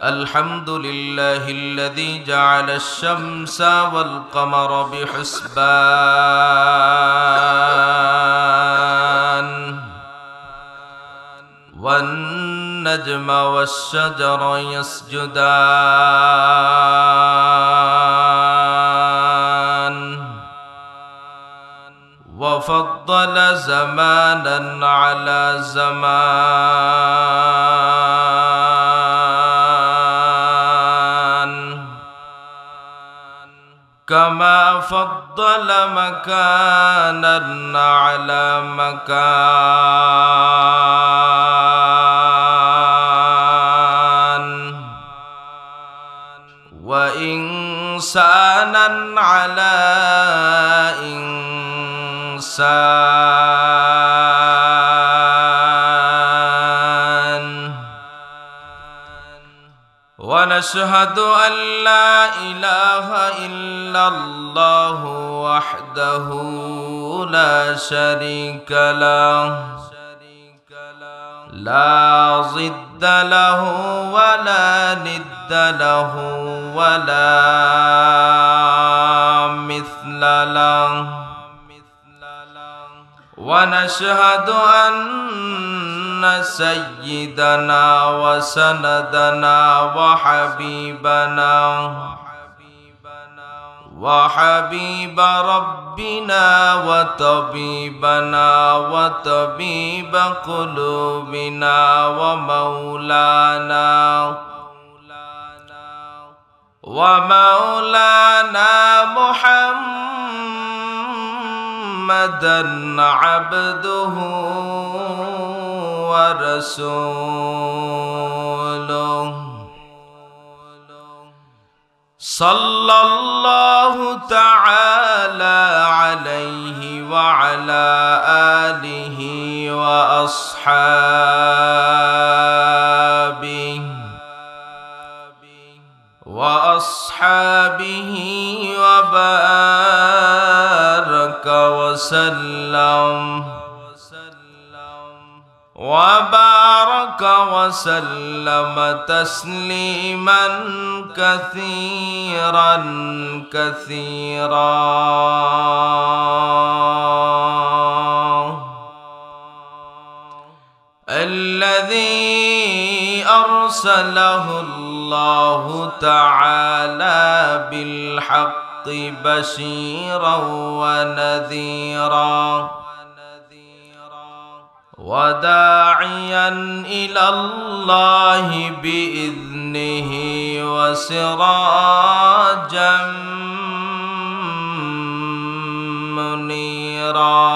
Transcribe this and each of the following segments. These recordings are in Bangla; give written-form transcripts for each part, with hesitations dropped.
الحمد لله الذي جعل الشمس والقمر بحسبان والنجم والشجر يسجدان وفضل زمانا على زمان كما فضل مكانا على مكان وإنسانا على إنسان ونشهد أن لا إله إلا الله وحده لا شريك له لا ضد له ولا ند له ولا مثل له ونشهد أن سيدنا وسندنا وحبيب ربنا وطبيبنا وطبيب قلوبنا ومولانا محمدا عبده ورسوله صلى الله تعالى عليه وعلى آله وأصحابه وبارك وسلم تسليما كثيرا الذي أرسله الله تعالى بالحق بشيرا ونذيرا وداعيا إلى الله بإذنه وسراجا منيرا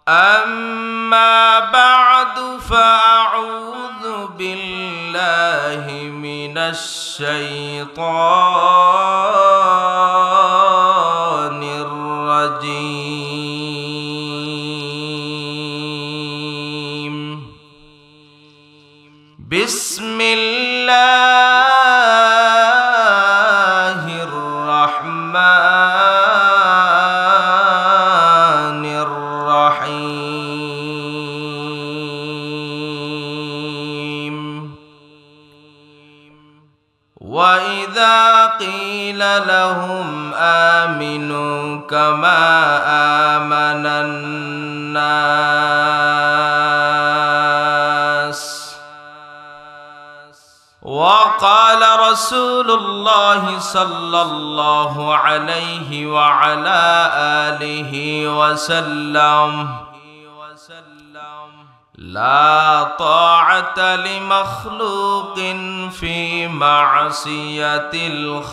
أما بعد فأعوذ بالله من الشيطان الرجيم بسم الله الرحمن الرحيم وإذا قيل لهم آمنوا كما آمن الناس وقال رسول الله صلى الله عليه وعلى آله وسلم لا طاعة لمخلوق في معصية الخالق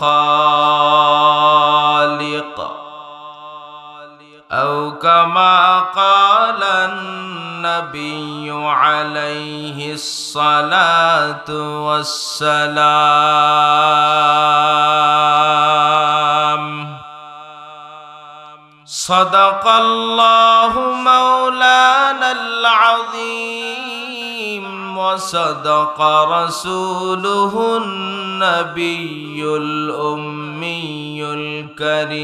أو كما قال النبي عليه الصلاة والسلام صدق الله مولانا العظيم وصدق رسوله النبي الأمي الكريم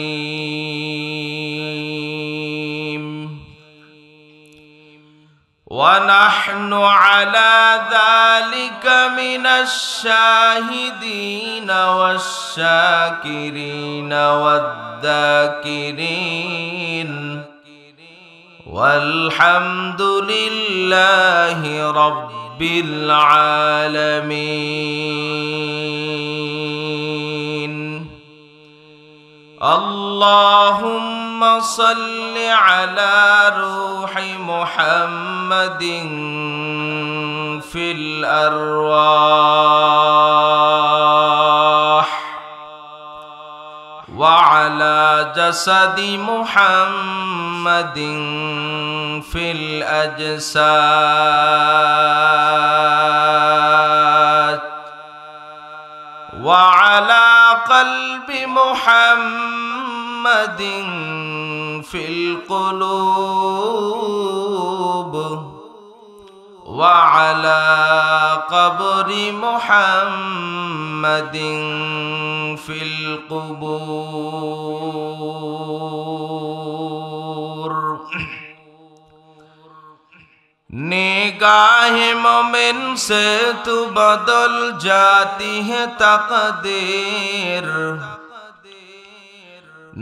ونحن على ذلك من الشاهدين والشاكرين والذاكرين والحمد لله رب العالمين. اللهم صل على روح محمد في الأرواح وعلى جسد محمد في الأجساد وعلى قلب محمد في القلوب وعلى قبر محمد في القبور. نگاہ مومن سے تو بدل جاتی ہے تقدیر،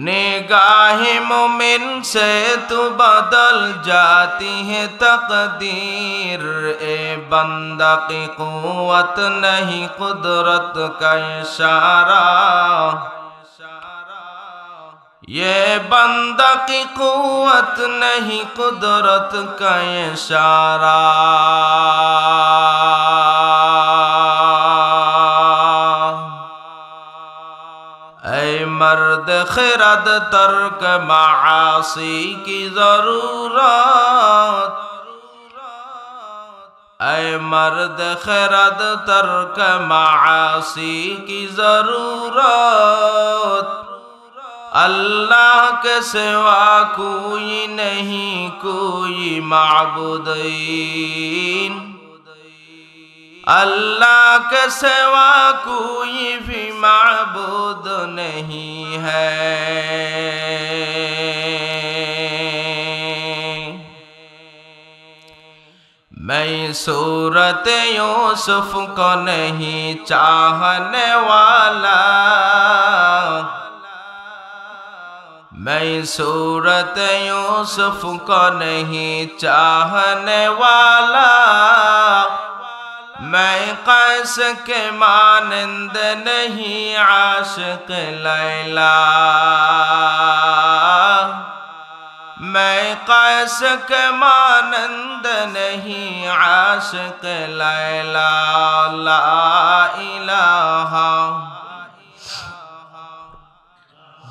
نگاہ مومن سے تو بدل جاتی ہے تقدیر. اے بندہ کی قوت نہیں قدرت کا اشارہ، یہ بندہ کی قوت نہیں قدرت کا اشارہ. اے مرد خرد ترک معاصی کی ضرورت، اے مرد خرد ترک معاصی کی ضرورت. اللہ کے سوا کوئی نہیں کوئی معبودین، اللہ کے سوا کوئی بھی معبود نہیں ہے. میں صورت یوسف کو نہیں چاہنے والا، میں صورت یوسف کو نہیں چاہنے والا. میں قیس کے مانند نہیں عاشق لیلا، میں قیس کے مانند نہیں عاشق لیلا. لا الہ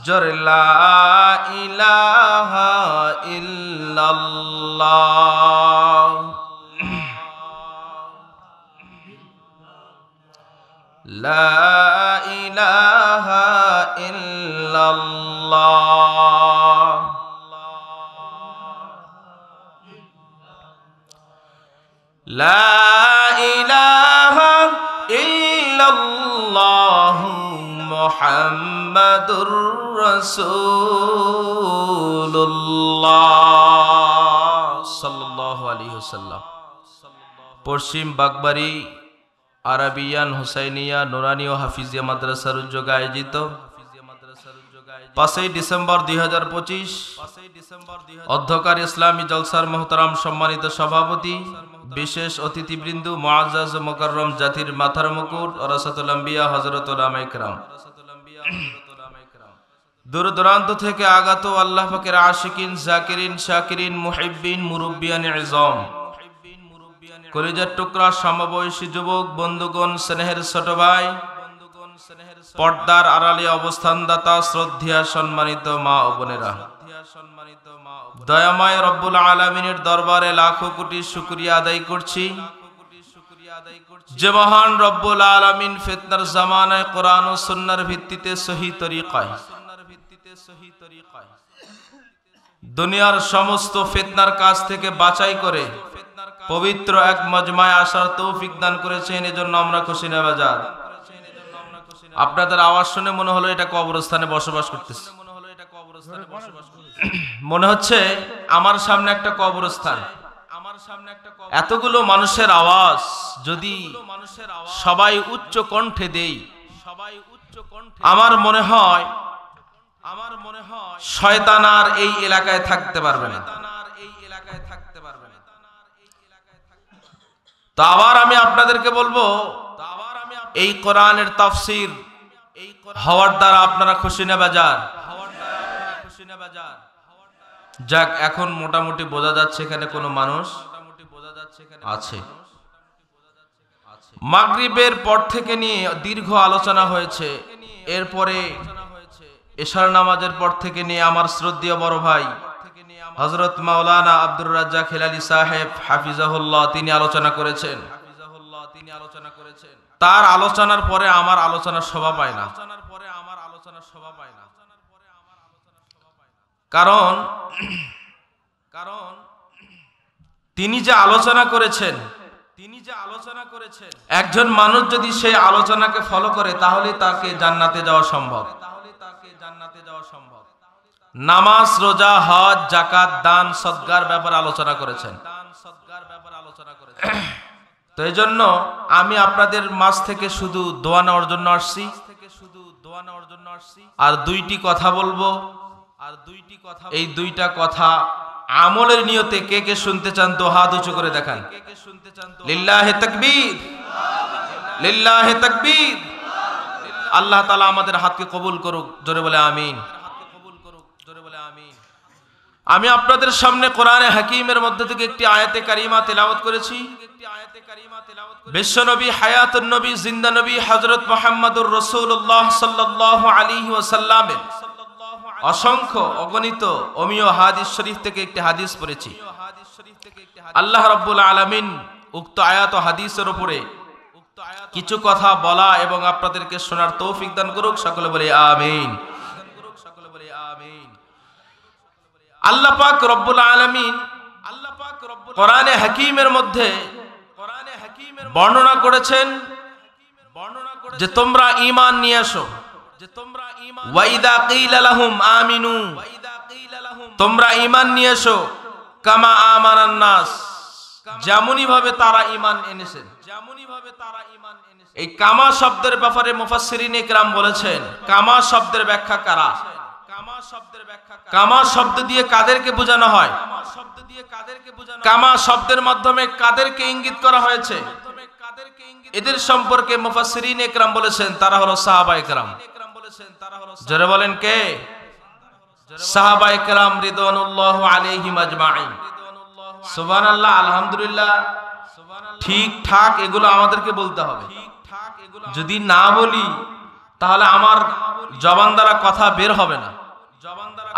جر لا الہ الا اللہ، لا الہ الا اللہ، لا الہ الا اللہ محمد رسول اللہ صلی اللہ علیہ وسلم. পশ্চিম বাগবাড়ি আরাবিয়ান হুসাইনিয়া নুরানি ও হাফিজিয়া মাদ্রাসার উদ্যোগে আয়োজিত 5 ডিসেম্বর 2025 অধ্যকার ইসলামী জলসার মোহতারাম সম্মানিত সভাপতি, বিশেষ অতিথিবৃন্দ, মুআজ্জাজ ও মুকাররম জাতির মাথার মুকুট ওরাসাতুল আম্বিয়া হযরত উলামায়ে কেরাম, দূর দূরান্ত থেকে আগত আল্লাহ পাকের আশিকিন, জাকিরিন, শাকিরিন, মুহিব্বিন, মুরব্বিয়ান ইজম, কলিজার টুকরা সমবয়সী যুবক বন্ধুগণ, স্নেহের ছোট ভাই, পর্দার আড়ালে অবস্থানদাতা, শ্রদ্ধেয় সম্মানিত মা ও বোনেরা, দয়াময় রব্বুল আলামিনের দরবারে লাখো কোটি শুকরিয়া আদায় করছি যে মহান রব্বুল আলামিন ফিতনার জামানায় কোরআন ও সুন্নাহর ভিত্তিতে সহি তরিকায় দুনিয়ার সমস্ত ফিতনার কাছ থেকে বাঁচাই করে পবিত্র এক মজমায় আসার তৌফিক দান করেছেন। এজন্য আমরা খুশি নেবাজার। আপনাদের আওয়াজ শুনে মনে হলো এটা কবরস্থানে বসবাস করতেছে, মনে হচ্ছে আমার সামনে একটা কবরস্থান। এতগুলো মানুষের আওয়াজ যদি সবাই উচ্চ কণ্ঠে দেই, আমার মনে হয় শয়তান আর এই এলাকায় থাকতে পারবে না। তো আবার আমি আপনাদেরকে বলবো, এই কোরআনের তাফসীর হওয়ার দ্বারা আপনারা খুশি না বেজার? যাক, এখন মোটামুটি বোঝা যাচ্ছে এখানে কোনো মানুষ আছে। মাগরিবের পর থেকে নিয়ে দীর্ঘ আলোচনা হয়েছে, এরপরে এশার নামাজের পর থেকে নিয়ে আমার শ্রদ্ধেয় বড় ভাই হযরত মাওলানা আব্দুর রাজ্জাক হেলালি সাহেব হাফিজাহুল্লাহ তিনি আলোচনা করেছেন। তার আলোচনার পরে আমার আলোচনার শোভা পায় না, কারণ তিনি যে আলোচনা করেছেন, একজন মানুষ যদি সেই আলোচনাকে ফলো করে তাহলে তাকে জান্নাতে যাওয়া সম্ভব। নামাজ, রোজা, হজ, যাকাত, দান, সদকার ব্যাপারে আলোচনা করেছেন। তো এই জন্য আমি আপনাদের মাঝ থেকে শুধু দোয়া নেওয়ার জন্য আসছি, আর দুইটি কথা বলবো। এই দুইটা কথা আমলের নিয়তে কে কে শুনতে চান তো হাত উঁচু করে দেখান। লিল্লাহি তাকবীর, লিল্লাহি তাকবীর। আল্লাহ তাআলা আমাদের হাতকে কবুল করুক, জোরে বলে আমিন। আমি আপনাদের সামনে কোরআনে হাকিমের মধ্যে থেকে একটি আয়াতে কারিমা তেলাওয়াত করেছি। বিশ্বনবী, হায়াতুন নবী, জিন্দা নবী হযরত মুহাম্মদুর রাসূলুল্লাহ সাল্লাল্লাহু আলাইহি ওয়াসাল্লামের অসংখ্য অগণিত অমীয় হাদিস শরীফ থেকে একটি হাদিস পড়েছি। আল্লাহ রাব্বুল আলামিন উক্ত আয়াত ও হাদিসের উপরে কিছু কথা বলা এবং আপনাদেরকে শোনার তৌফিক দান করুক, সকলে বলি আমিন। আল্লাহ পাক রব্বুল আলামিন কোরআনে হাকিমের মধ্যে বর্ণনা করেছেন যে তোমরা ঈমান নিয়ে আসো। ওয়াইদা কিলা লাহুম আমিনু, তোমরা ঈমান নিয়ে এসো। কামা আমানান নাস, যেমনই ভাবে তারা ঈমান এনেছেন। এই কামা শব্দের ব্যাপারে মুফাসসিরিনে কিরাম বলেছেন, কামা শব্দের ব্যাখ্যা কারা? কামা শব্দ দিয়ে কাদেরকে বোঝানো হয়? কামা শব্দের মাধ্যমে কাদেরকে ইঙ্গিত করা হয়েছে? এদের সম্পর্কে মুফাসসিরিনে কিরাম বলেছেন তারা হলো সাহাবায়ে কেরাম। যারা বলেন কে? সাহাবায়ে কেরাম রিদওয়ানুল্লাহ আলাইহিম আজমাইন। সুবহানাল্লাহ, আলহামদুলিল্লাহ। ঠিকঠাক এগুলো আমাদেরকে বলতে হবে। যদি না বলি তাহলে আমার জবান দ্বারা কথা বের হবে না,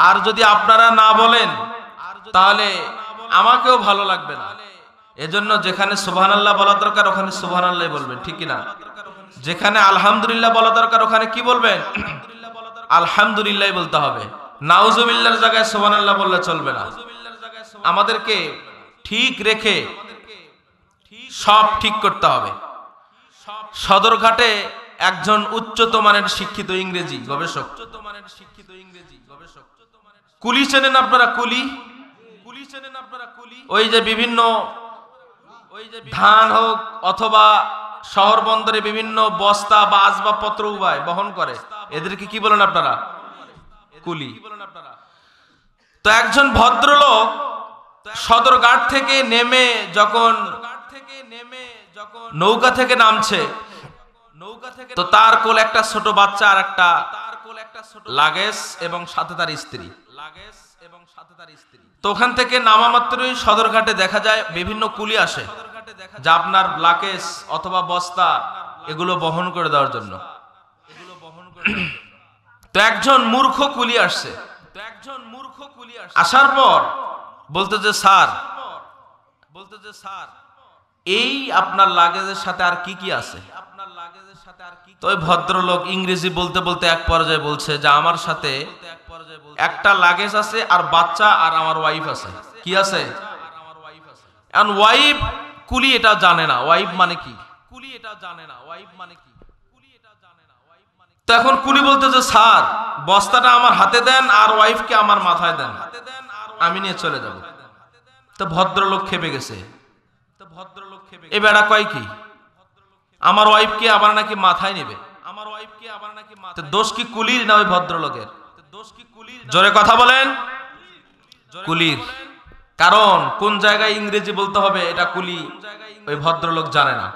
আর যদি আপনারা না বলেন তাহলে আমাকেও ভালো লাগবে না। এজন্য যেখানে সুবহানাল্লাহ বলা দরকার ওখানে সুবহানাল্লাহ বলবেন, ঠিক কি না? যেখানে আলহামদুলিল্লাহ বলা দরকার ওখানে কি বলবেন? আলহামদুলিল্লাহ বলতে হবে। নাউজুবিল্লাহর জায়গায় সুবহানাল্লাহ বললে চলবে না। আমাদেরকে ঠিক রেখে সব ঠিক করতে হবে। সদরঘাটে একজন উচ্চত মানের শিক্ষিত ইংরেজি গবেষক, কুলি চেনেন আপনারা? কুলি ওই যে বিভিন্ন ধান হোক অথবা শহর বন্দরে বিভিন্ন বস্তা বা আসবাবপত্র উবায় বহন করে, এদেরকে কি বলেন আপনারা? কুলি। তো একজন ভদ্রলোক সদরঘাট থেকে নেমে যখন নৌকা থেকে নামছে, তো তার কোলে একটা ছোট বাচ্চা আর একটা লাগেজ এবং সাথে তার স্ত্রী। তো ওখান থেকে নামা মাত্রই সদরঘাটে দেখা যায় বিভিন্ন কুলি আসে যা আপনার লাগেজ অথবা বস্তা এগুলো বহন করে দেওয়ার জন্য। তো একজন মূর্খ কুলি আসছে। আসার পর বলতে যে স্যার, এই আপনার লাগেজের সাথে আর কি কি আছে? তো ওই ভদ্রলোক ইংরেজি বলতে বলতে এক পর্যায়ে বলছে যে আমার সাথে একটা লাগেজ আছে আর বাচ্চা আর আমার ওয়াইফ আছে। কি আছে? এখন ওয়াইফ কুলি এটা জানে না ওয়াইফ মানে কি। তো এখন কুলি বলতে যে স্যার বস্তাটা আমার হাতে দেন আর ওয়াইফকে আমার মাথায় দেন, আমি নিয়ে চলে যাব। তো ভদ্রলোক খেপে গেছে, এ বেড়া কয় কি আমার ওয়াইফকে আবার নাকি মাথায় নেবে, তো দোষ কি কুলির না ওই ভদ্রলোকের? জোরে কথা বলেন। কুলির। কারণ কোন জায়গায় ইংরেজি বলতে হবে এটা কুলি ওই ভদ্রলোক জানে না।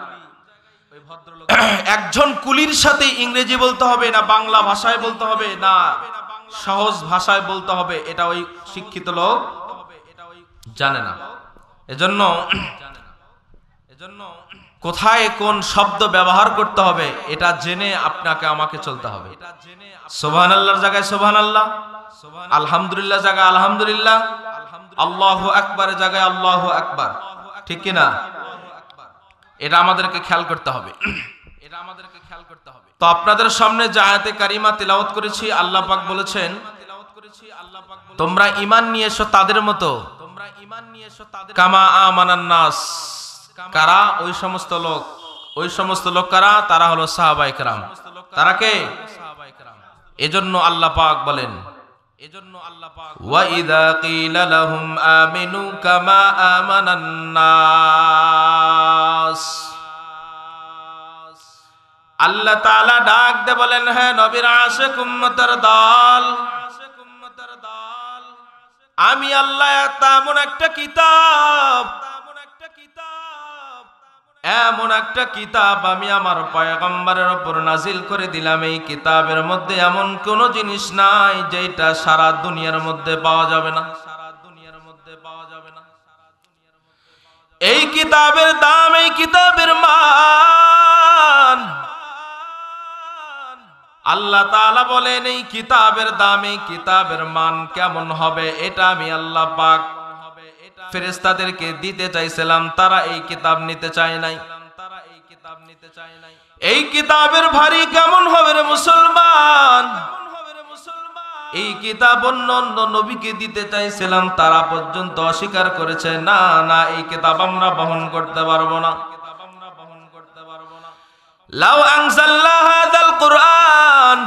একজন কুলির সাথে ইংরেজি বলতে হবে না বাংলা ভাষায় বলতে হবে না সহজ ভাষায় বলতে হবে এটা ওই শিক্ষিত লোক জানে না। এজন্য কোথায় কোন শব্দ ব্যবহার করতে হবে এটা জেনে আপনাকে আমাকে চলতে হবে। সুবহানাল্লাহর জায়গায় সুবহানাল্লাহ, আলহামদুলিল্লাহ জায়গায় আলহামদুলিল্লাহ, আল্লাহু আকবারের জায়গায় আল্লাহু আকবার, ঠিক কি না? এটা আমাদেরকে খেয়াল করতে হবে। তো আপনাদের সামনে যে আয়াতে কারিমা তিলাওয়াত করেছি, আল্লাহ পাক বলেছেন তোমরা ঈমান নিয়ে এসো তাদের মতো, কামা আমানান নাস। কারা? ওই সমস্ত লোক কারা? তারা হলো সাহাবায়ে কেরাম। তারা কে? এজন্য আল্লাহ পাক বলেন ওয়া ইযা কিলা লাহুম আমিনু কামা আমানান নাস। আল্লাহ তাআলা ডাক দে বলেন, হ্যাঁ নবীর আশিক উম্মতের দল, আমি আল্লাহ এমন একটা কিতাব আমি আমার পয়গম্বরের উপর নাজিল করে দিলাম। এই কিতাবের মধ্যে এমন কোন জিনিস নাই যেটা সারা দুনিয়ার মধ্যে পাওয়া যাবে না। এই কিতাবের দাম, এই কিতাবের মান, আল্লাহ তাআলা বলেন এই কিতাবের দাম, এই কিতাবের মান কেমন হবে এটা আমি আল্লাহ পাক ফেরেশতাদেরকে দিতে চাইছিলাম, তারা এই কিতাব নিতে চায় নাই। এই কিতাবের ভারী কেমন হবে রে মুসলমান? এই কিতাব অন্য নবীকে দিতে চাইছিলাম, তারা পর্যন্ত অস্বীকার করেছে, না না এই কিতাব আমরা বহন করতে পারবো না। লাউ আনজালনা হাযাল কুরআন,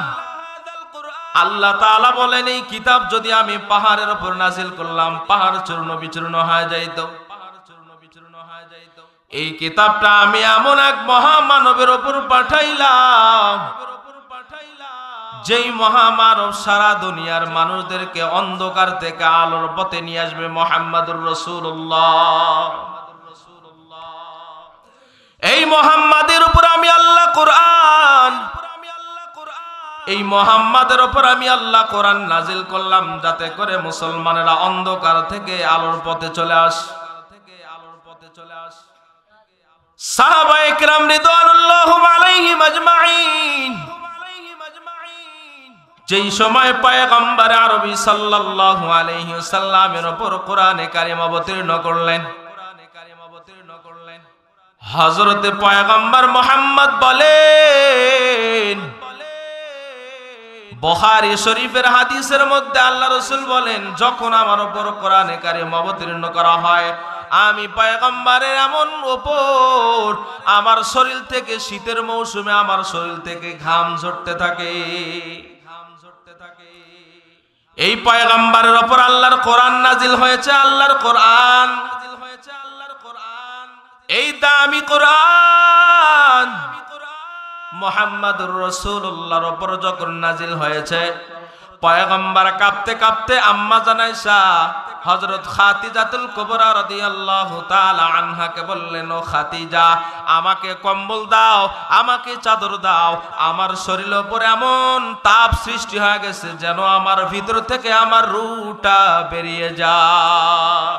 আল্লাহ তাআলা বলেন এই কিতাব যদি আমি পাহাড়ের উপর নাযিল করলাম, পাহাড় চূর্ণ বিচূর্ণ হয়ে যাইত। এই কিতাবটা আমি এমন এক মহামানবের উপর পাঠাইলাম, যেই মহামানব সারা দুনিয়ার মানুষদেরকে অন্ধকার থেকে আলোর পথে নিয়ে আসবে, মুহাম্মাদুর রাসূলুল্লাহ। এই মুহাম্মাদের উপর আমি আল্লাহ কোরআন, এই মুহাম্মাদের উপর আমি আল্লাহ কোরআন নাজিল করলাম, যাতে করে মুসলমানেরা অন্ধকার থেকে আলোর পথে চলে আসে। সাহাবায়ে কেরাম রিদওয়ানুল্লাহি আলাইহিম আজমাইন যেই সময় পয়গম্বর আরবি সাল্লাল্লাহু আলাইহি ওয়াসাল্লামের উপর কোরআনে কারীম অবতীর্ণ করলেন, হযরতে পয়গম্বর মুহাম্মদ বলেন, বুখারী শরীফের হাদিসের মধ্যে আল্লাহ রাসূল বলেন, যখন আমার উপর কোরআনে কারীম অবতীর্ণ করা হয়, আমি পয়গম্বরের এমন উপর আমার শরীর থেকে শীতের মৌসুমে আমার শরীর থেকে ঘাম ঝরতে থাকে। এই পয়গম্বরের উপর আল্লাহর কোরআন নাজিল হয়েছে, আল্লাহর কোরআন, এই দামি কোরআন মুহাম্মাদুর রাসূলুল্লাহর উপর যখন নাজিল হয়েছে, পয়গম্বর কাঁপতে কাঁপতে আম্মা জান আয়েশা হযরত খাদিজাতুল কুবরা রাদিয়াল্লাহু তাআলা আনহাকে বললেন, ও খাদিজা আমাকে কম্বল দাও, আমাকে চাদর দাও, আমার শরীরের উপর এমন তাপ সৃষ্টি হয়ে গেছে যেন আমার ভিতর থেকে আমার রূহটা বেরিয়ে যায়।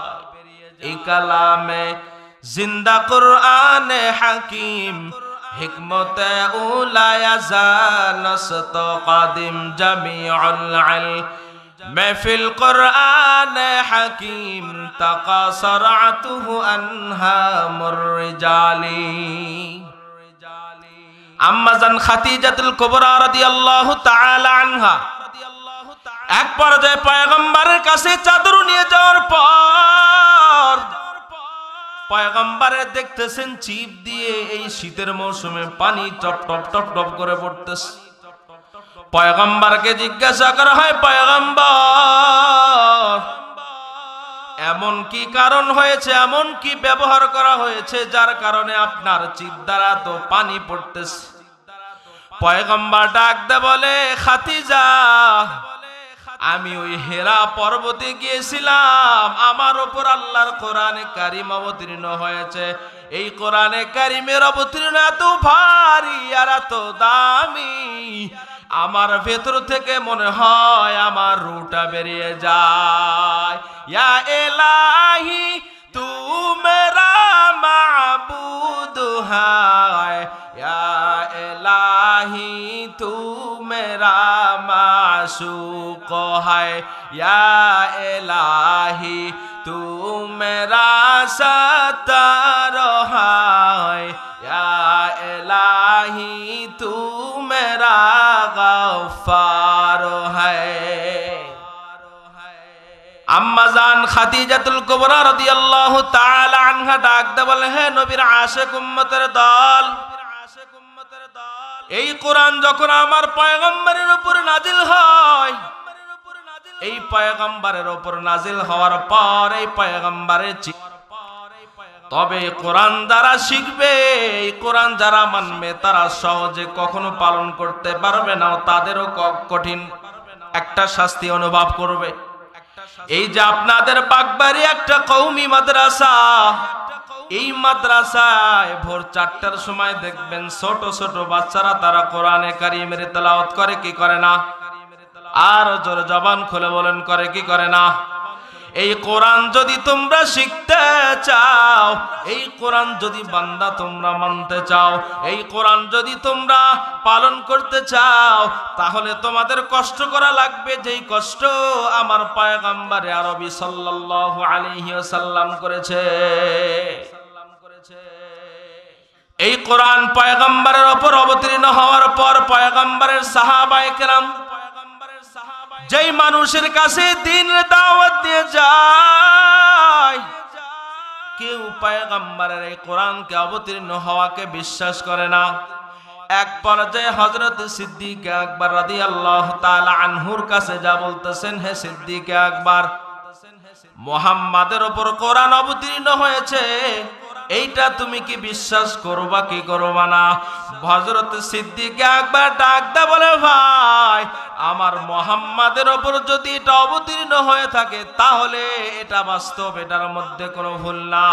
এই কালামে জিন্দা কুরআনে হাকিম হিকমতে উলায়া জানসত কাদিম জামিউল ইলম महफिल कुरआन हकीम तकासरातुहु अन्हा मुरजाली। अम्मा जान खातीजातुल कुबरा রাদিয়াল্লাহু তাআলা আনহা এক পর্যায়ে পয়গম্বরের কাছে চাদর নিয়ে যাওয়ার পর পয়গম্বরের দেখতেছেন চিপ দিয়ে এই শীতের মৌসুমে পানি টপ টপ টপ টপ করে পড়তেছে। পয়গম্বরকে জিজ্ঞাসা করা হয়, পয়গম্বর এমন কি কারণ হয়েছে, এমন কি ব্যবহার করা হয়েছে যার কারণে আপনার চিৎ দ্বারা তো পানি পড়তেছে? পয়গম্বর ডাক দে বলে, খাদিজা, আমি ওই হেরা পর্বতে গিয়েছিলাম, আমার উপর আল্লাহর কোরআনে কারিম অবতীর্ণ হয়েছে। এই কোরআনে কারিমের অবতীর্ণ এত ভারী আর এত দামি, আমার ভেতর থেকে মনে হয় আমার রুটা বেরিয়ে যায়। ইয়া ইলাহি তু মেরা মাবুদ হায়, ইয়া ইলাহি তু মেরা মাশুক হায়, ইয়া ইলাহি তু মেরা সত্তার হায়, ইয়া ইলাহি তু মেরা গফফার হায়। আম্মা জান খাদিজাতুল কুবরা রাদিয়াল্লাহু তাআলা আনহা ডাক দে বলে, হে নবীর আশিক উম্মতের দল, এই কোরআন যখন আমার পয়গম্বরের উপর নাজিল হয়, এই পয়গম্বরের উপর নাজিল হওয়ার পর এই পয়গম্বরের তবে কোরআন দ্বারা শিখবে, এই কোরআন যারা মানবে তারা সহজে কখনো পালন করতে পারবে না, তাদেরও কঠিন একটা শাস্তি অনুভব করবে। এই যে আপনাদের বাগবাড়ি একটা কওমি মাদ্রাসা, এই মাদ্রাসায় ভোর 4টার সময় দেখবেন ছোট ছোট বাচ্চারা তারা কোরআনে কারিমের তেলাওয়াত করে কি করে না? আর জোরে জবান খুলে বলেন, করে কি করে না? এই কোরআন যদি তোমরা শিখতে চাও, এই কোরআন যদি বান্দা তোমরা মানতে চাও, এই কোরআন যদি তোমরা পালন করতে চাও, তাহলে তোমাদের কষ্ট করা লাগবে, যেই কষ্ট আমার পয়গম্বরে আরবি সাল্লাল্লাহু আলাইহি ওয়াসাল্লাম করেছে। এই কোরআন পয়গম্বরের উপর অবতীর্ণ হওয়ার পর পয়গম্বরের সাহাবায়ে কেরাম যেই মানুষের কাছে দ্বীনের দাওয়াত দিয়ে যায়, কেউ পয়গম্বরের এই কোরআনকে অবতীর্ণ হওয়াকে বিশ্বাস করে না। এক পর্যায়ে হযরত সিদ্দিক আকবর রাদিয়াল্লাহু তাআলা আনহুর কাছে যা বলতেছেন, হে সিদ্দিক আকবর, মুহাম্মাদের উপর কোরআন অবতীর্ণ হয়েছে, এইটা তুমি কি বিশ্বাস করবা কি করবা না? হযরত সিদ্দিক আকবর ডাক দে বলে, ভাই, আমার মুহাম্মাদের উপর যদি এটা অবতীর্ণ হয়ে থাকে তাহলে এটা বাস্তব, এটার মধ্যে কোনো ভুল না।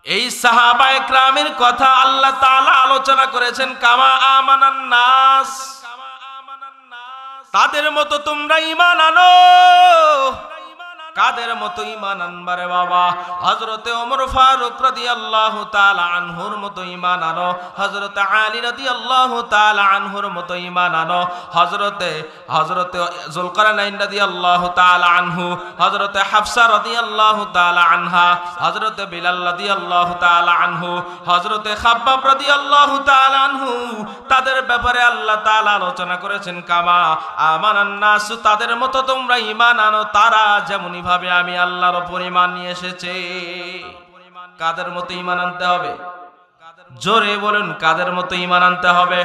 এই সাহাবায়ে কেরামের কথা আল্লাহ তাআলা আলোচনা করেছেন, কামা আমানান নাস, তাদের মতো তোমরা ঈমান আনো। কাদের মতো ঈমান আনবারে বাবা? হযরতে ওমর ফারুক রাদিয়াল্লাহু তাআলা আনহুর মতো ঈমান আনো, হযরতে আলী রাদিয়াল্লাহু তাআলা আনহুর মতো ঈমান আনো, হযরতে যুলকারনাইন রাদিয়াল্লাহু তাআলা আনহু, হযরতে হাফসা রাদিয়াল্লাহু তাআলা আনহা, হযরতে বিলাল রাদিয়াল্লাহু তাআলা আনহু, হযরতে খাব্বাব রাদিয়াল্লাহু তাআলা আনহু, তাদের ব্যাপারে আল্লাহ তাআলা আলোচনা করেছেন, কামা আমানান নাস, তাদের মতো তোমরা ঈমান আনো, তারা যেমন ভাবে আমি আল্লাহর উপর ঈমান নিয়ে এসেছে। কাদের মতো ঈমান আনতে হবে? জোরে বলুন, কাদের মতো ঈমান আনতে হবে?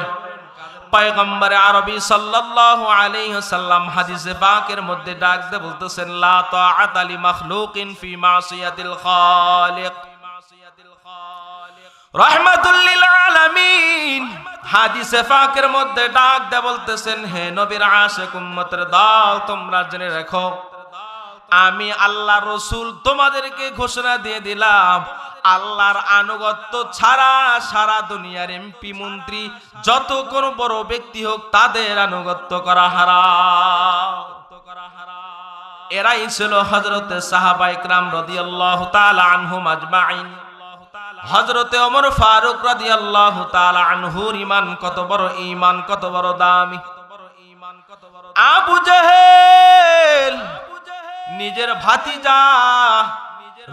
পয়গম্বর আরবি সাল্লাল্লাহু আলাইহি ওয়াসাল্লাম হাদিসে পাকের মধ্যে ডাক দিয়ে বলতেছেন, লা তাআতা লি মাখলুকিন ফি মাসিয়াতিল খালিক রাহমাতুল লিল আলামিন। হাদিসে পাকের মধ্যে ডাক দিয়ে বলতেছেন, হে নবীর আশিক উম্মতের দল, তোমরা জেনে রাখো, আমি আল্লাহ রসুল তোমাদেরকে ঘোষণা দিয়ে দিলাম, আল্লাহর আনুগত্য ছাড়া সারা দুনিয়ার এমপি মন্ত্রী যত কোন বড় ব্যক্তি হোক তাদের আনুগত্য করা হারাম। এরাই ছিল হযরতে সাহাবায়ে কেরাম রাদিয়াল্লাহু তাআলা আনহুম আজমাইন। হযরতে ওমর ফারুক রাদিয়াল্লাহু তাআলা আনহুর ঈমান কত বড়, ঈমান কত বড় দামি। আবু জেহেল নিজের ভাতিজা,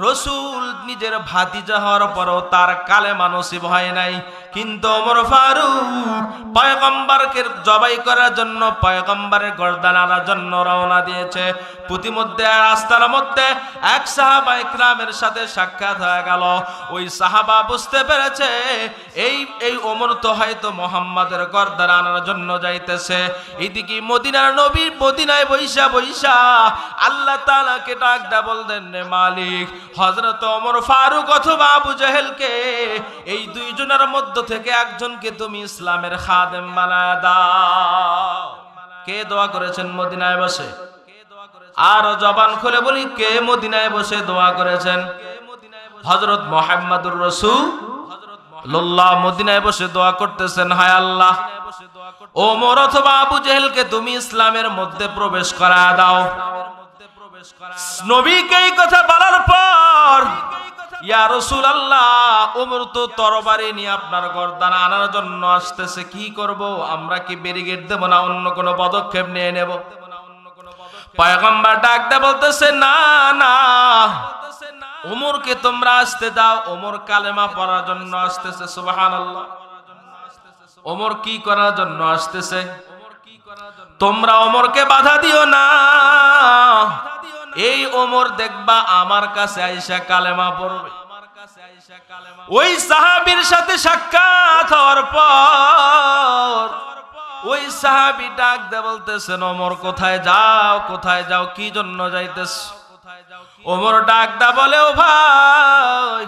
রসুল নিজের ভাতিজা হওয়ার পরও তার কালেমা নসিব হয় নাই, কিন্তু ওমর ফারুক পয়গম্বরকে জবাই করার জন্য, পয়গম্বরের গর্দান আনার জন্য রওনা দিয়েছে। প্রতিমধ্যে রাস্তার মধ্যে এক সাহাবা ইকরামের সাথে সাক্ষাৎ হয়ে গেল। ওই সাহাবা বুঝতে পেরেছে এই ওমর তো হয়তো মুহাম্মাদের গর্দান আনার জন্য যাইতেছে। এদিকে মদিনার নবী মদিনায় বৈশা বৈশা আল্লাহ তাআলাকে ডাক দা বললেন, মালিক হযরত ওমর ফারুক অথবা আবু জেহেলকে, এই দুইজনের মধ্য থেকে একজনকে তুমি ইসলামের খাদেম বানায় দাও। কে দোয়া করেছেন মদিনায় বসে? আর জবান খুলে বলি, কে মদিনায় বসে দোয়া করেছেন? হযরত মুহাম্মদুর রাসূলুল্লাহ মদিনায় বসে দোয়া করতেছেন, হায় আল্লাহ ওমর অথবা আবু জেহেলকে তুমি ইসলামের মধ্যে প্রবেশ করায় দাও। নবীকে এই কথা বলার পর, ইয়া রাসূলুল্লাহ ওমর তো তরবারি নিয়ে আপনার গর্দান আনার জন্য আসতেছে, কি করব? আমরা কি ব্যারিকেড দেব না অন্য কোনো পদক্ষেপ নিয়ে নেব? পয়গম্বর ডাক দেয়া বলতেছে, না না, ওমরকে তোমরা আসতে দাও। ওমর কালেমা পড়ার জন্য আসতেছে। সুবহানাল্লাহ। ওমর কি করার জন্য আসতেছে? তোমরা ওমরকে বাধা দিও না। এই ওমর দেখবা আমার কাছে আইসা কালেমা পড়বে। ওই সাহাবীর সাথে সাক্ষাৎ হওয়ার পর ওই সাহাবী ডাক দে বলতেছেন, ওমর কোথায় যাও, কোথায় যাও, কি জন্য যাইতেছ? ওমর ডাক দা বলে, ও ভাই,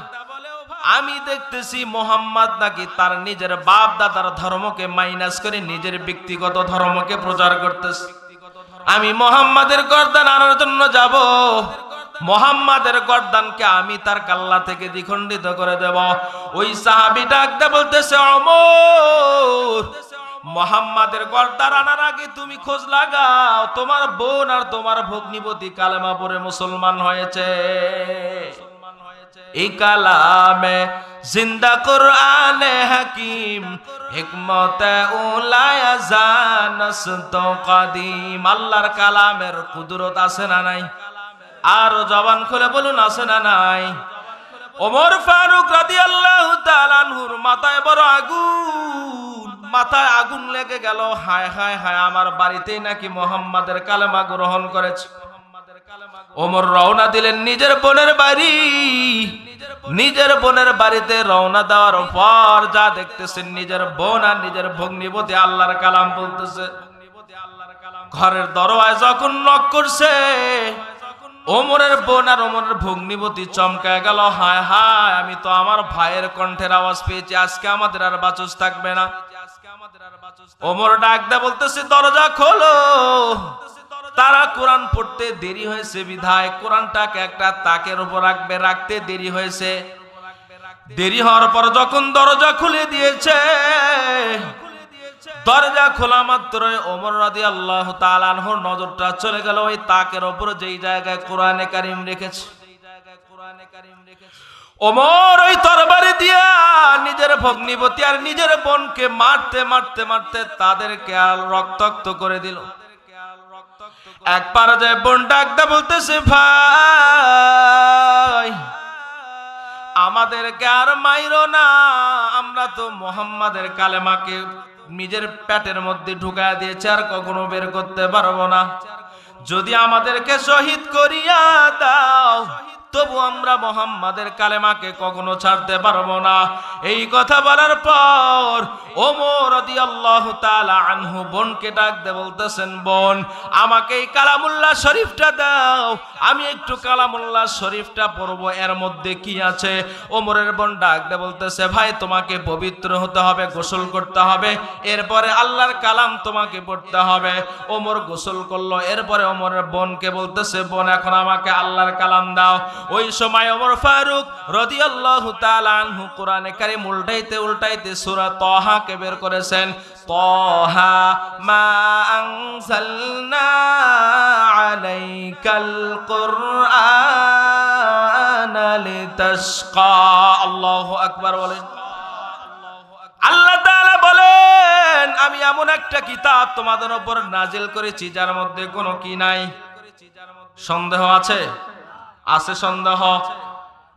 আমি দেখতেছি মোহাম্মদ নাকি তার নিজের বাপ দাদার ধর্মকে মাইনাস করে নিজের ব্যক্তিগত ধর্মকে প্রচার করতেছে। আমি মোহাম্মদের গর্দান আনার জন্য যাব। মোহাম্মদের গর্দানকে আমি তার কাল্লা থেকে দ্বিখণ্ডিত করে দেব। ওই সাহাবী ডাক দে বলতেছে, ওমর, মোহাম্মদের গর্দান আনার আগে তুমি খোঁজ লাগাও তোমার বোন আর তোমার ভগ্নিপতি কালেমা পড়ে মুসলমান হয়েছে। এই কালামে জিন্দা কুরআনে হাকিম হিকমতে উলায়া জানাস তো কাদিম। আল্লাহর কালামের কুদরত আছে না নাই? আর জবান খুলে বলুন, আছে না নাই? ওমর ফারুক রাদিয়াল্লাহু তাআলা আনহুর মাথায় বড় আগুন, মাথায় আগুন লেগে গেল। হায় হায় হায়, আমার বাড়িতেই নাকি মুহাম্মাদের কালেমা গ্রহণ করেছে। ওমর রওনা দিলেন নিজের বোনের বাড়ি। নিজের বোনের বাড়িতে রওনা দেওয়ার পর যা দেখতেছেন, নিজের বোন আর নিজের ভগ্নিপতি আল্লাহর কালাম বলতেছে। ঘরের দরওয়ায় যখন নক করছে, ওমরের বোন আর ওমরের ভগ্নিপতি চমকায় গেল। হায় হায়, আমি তো আমার ভাইয়ের কণ্ঠের আওয়াজ পেয়েছি, আজকে আমাদের আর বাঁচস থাকবে না। ওমর ডাক দেয়া বলতেছে, দরজা খোলো। তারা কোরআন পড়তে দেরি হয়েছে বিধায় কোরআনটাকে একটা তাকের উপর রাখতে দেরি হয়েছে। দেরি হওয়ার পর যখন দরজা খুলে দিয়েছে, দরজা খোলা মাত্রই ওমর রাদিয়াল্লাহু তাআলা আনহুর নজরটা চলে গেল ওই তাকের উপর, যেই জায়গায় কোরআনে কারীম রেখেছে। ওমর ওই তরবারি দিয়া নিজের ভগ্নিপতি আর নিজের বোনকে মারতে মারতে মারতে তাদেরকে আর রক্তাক্ত করে দিল। এক পর্যায়ে বোন ডাক দা বলতেছে, ভাই আমাদেরকে আর মাইরো না, আমরা তো মুহাম্মাদের কালেমাকে নিজের পেটের মধ্যে ঢুকায় দিয়েছে, আর কখনো বের করতে পারবো না। যদি আমাদেরকে শহীদ করিয়া দাও, তবু আমরা মুহাম্মাদের কালেমাকে কখনো ছাড়তে পারবো না। এই কথা বলার পর ওমর রাদিয়াল্লাহু তাআলা আনহু বোনকে ডাক দিয়ে বলতেছেন, বোন আমাকে এই কালামুল্লাহ শরীফটা দাও, আমি একটু কালামুল্লাহ শরীফটা পড়বো, এর মধ্যে কি আছে? ওমরের বোন ডাক দিয়ে বলতেছে, ভাই তোমাকে পবিত্র হতে হবে, গোসল করতে হবে, এরপরে আল্লাহর কালাম তোমাকে পড়তে হবে। ওমর গোসল করলো। এরপরে ওমরের বোনকে বলতেছে, বোন এখন আমাকে আল্লাহর কালাম দাও। ওই সময় ওমর ফারুক রাদিয়াল্লাহু তাআলা আনহু কোরআনে কারীম উল্টাইতে উল্টাইতে সূরা তাহা কে বের করেছেন। তাহা মা আনজালনা আলাইকাল কুরআনা লিতাশকা। আল্লাহু আকবার বলেন। আল্লাহ তাআলা বলেন, আমি এমন একটা কিতাব তোমাদের উপর নাজিল করেছি যার মধ্যে কোনো কি নাই। সন্দেহ আছে? আছে সন্দেহ?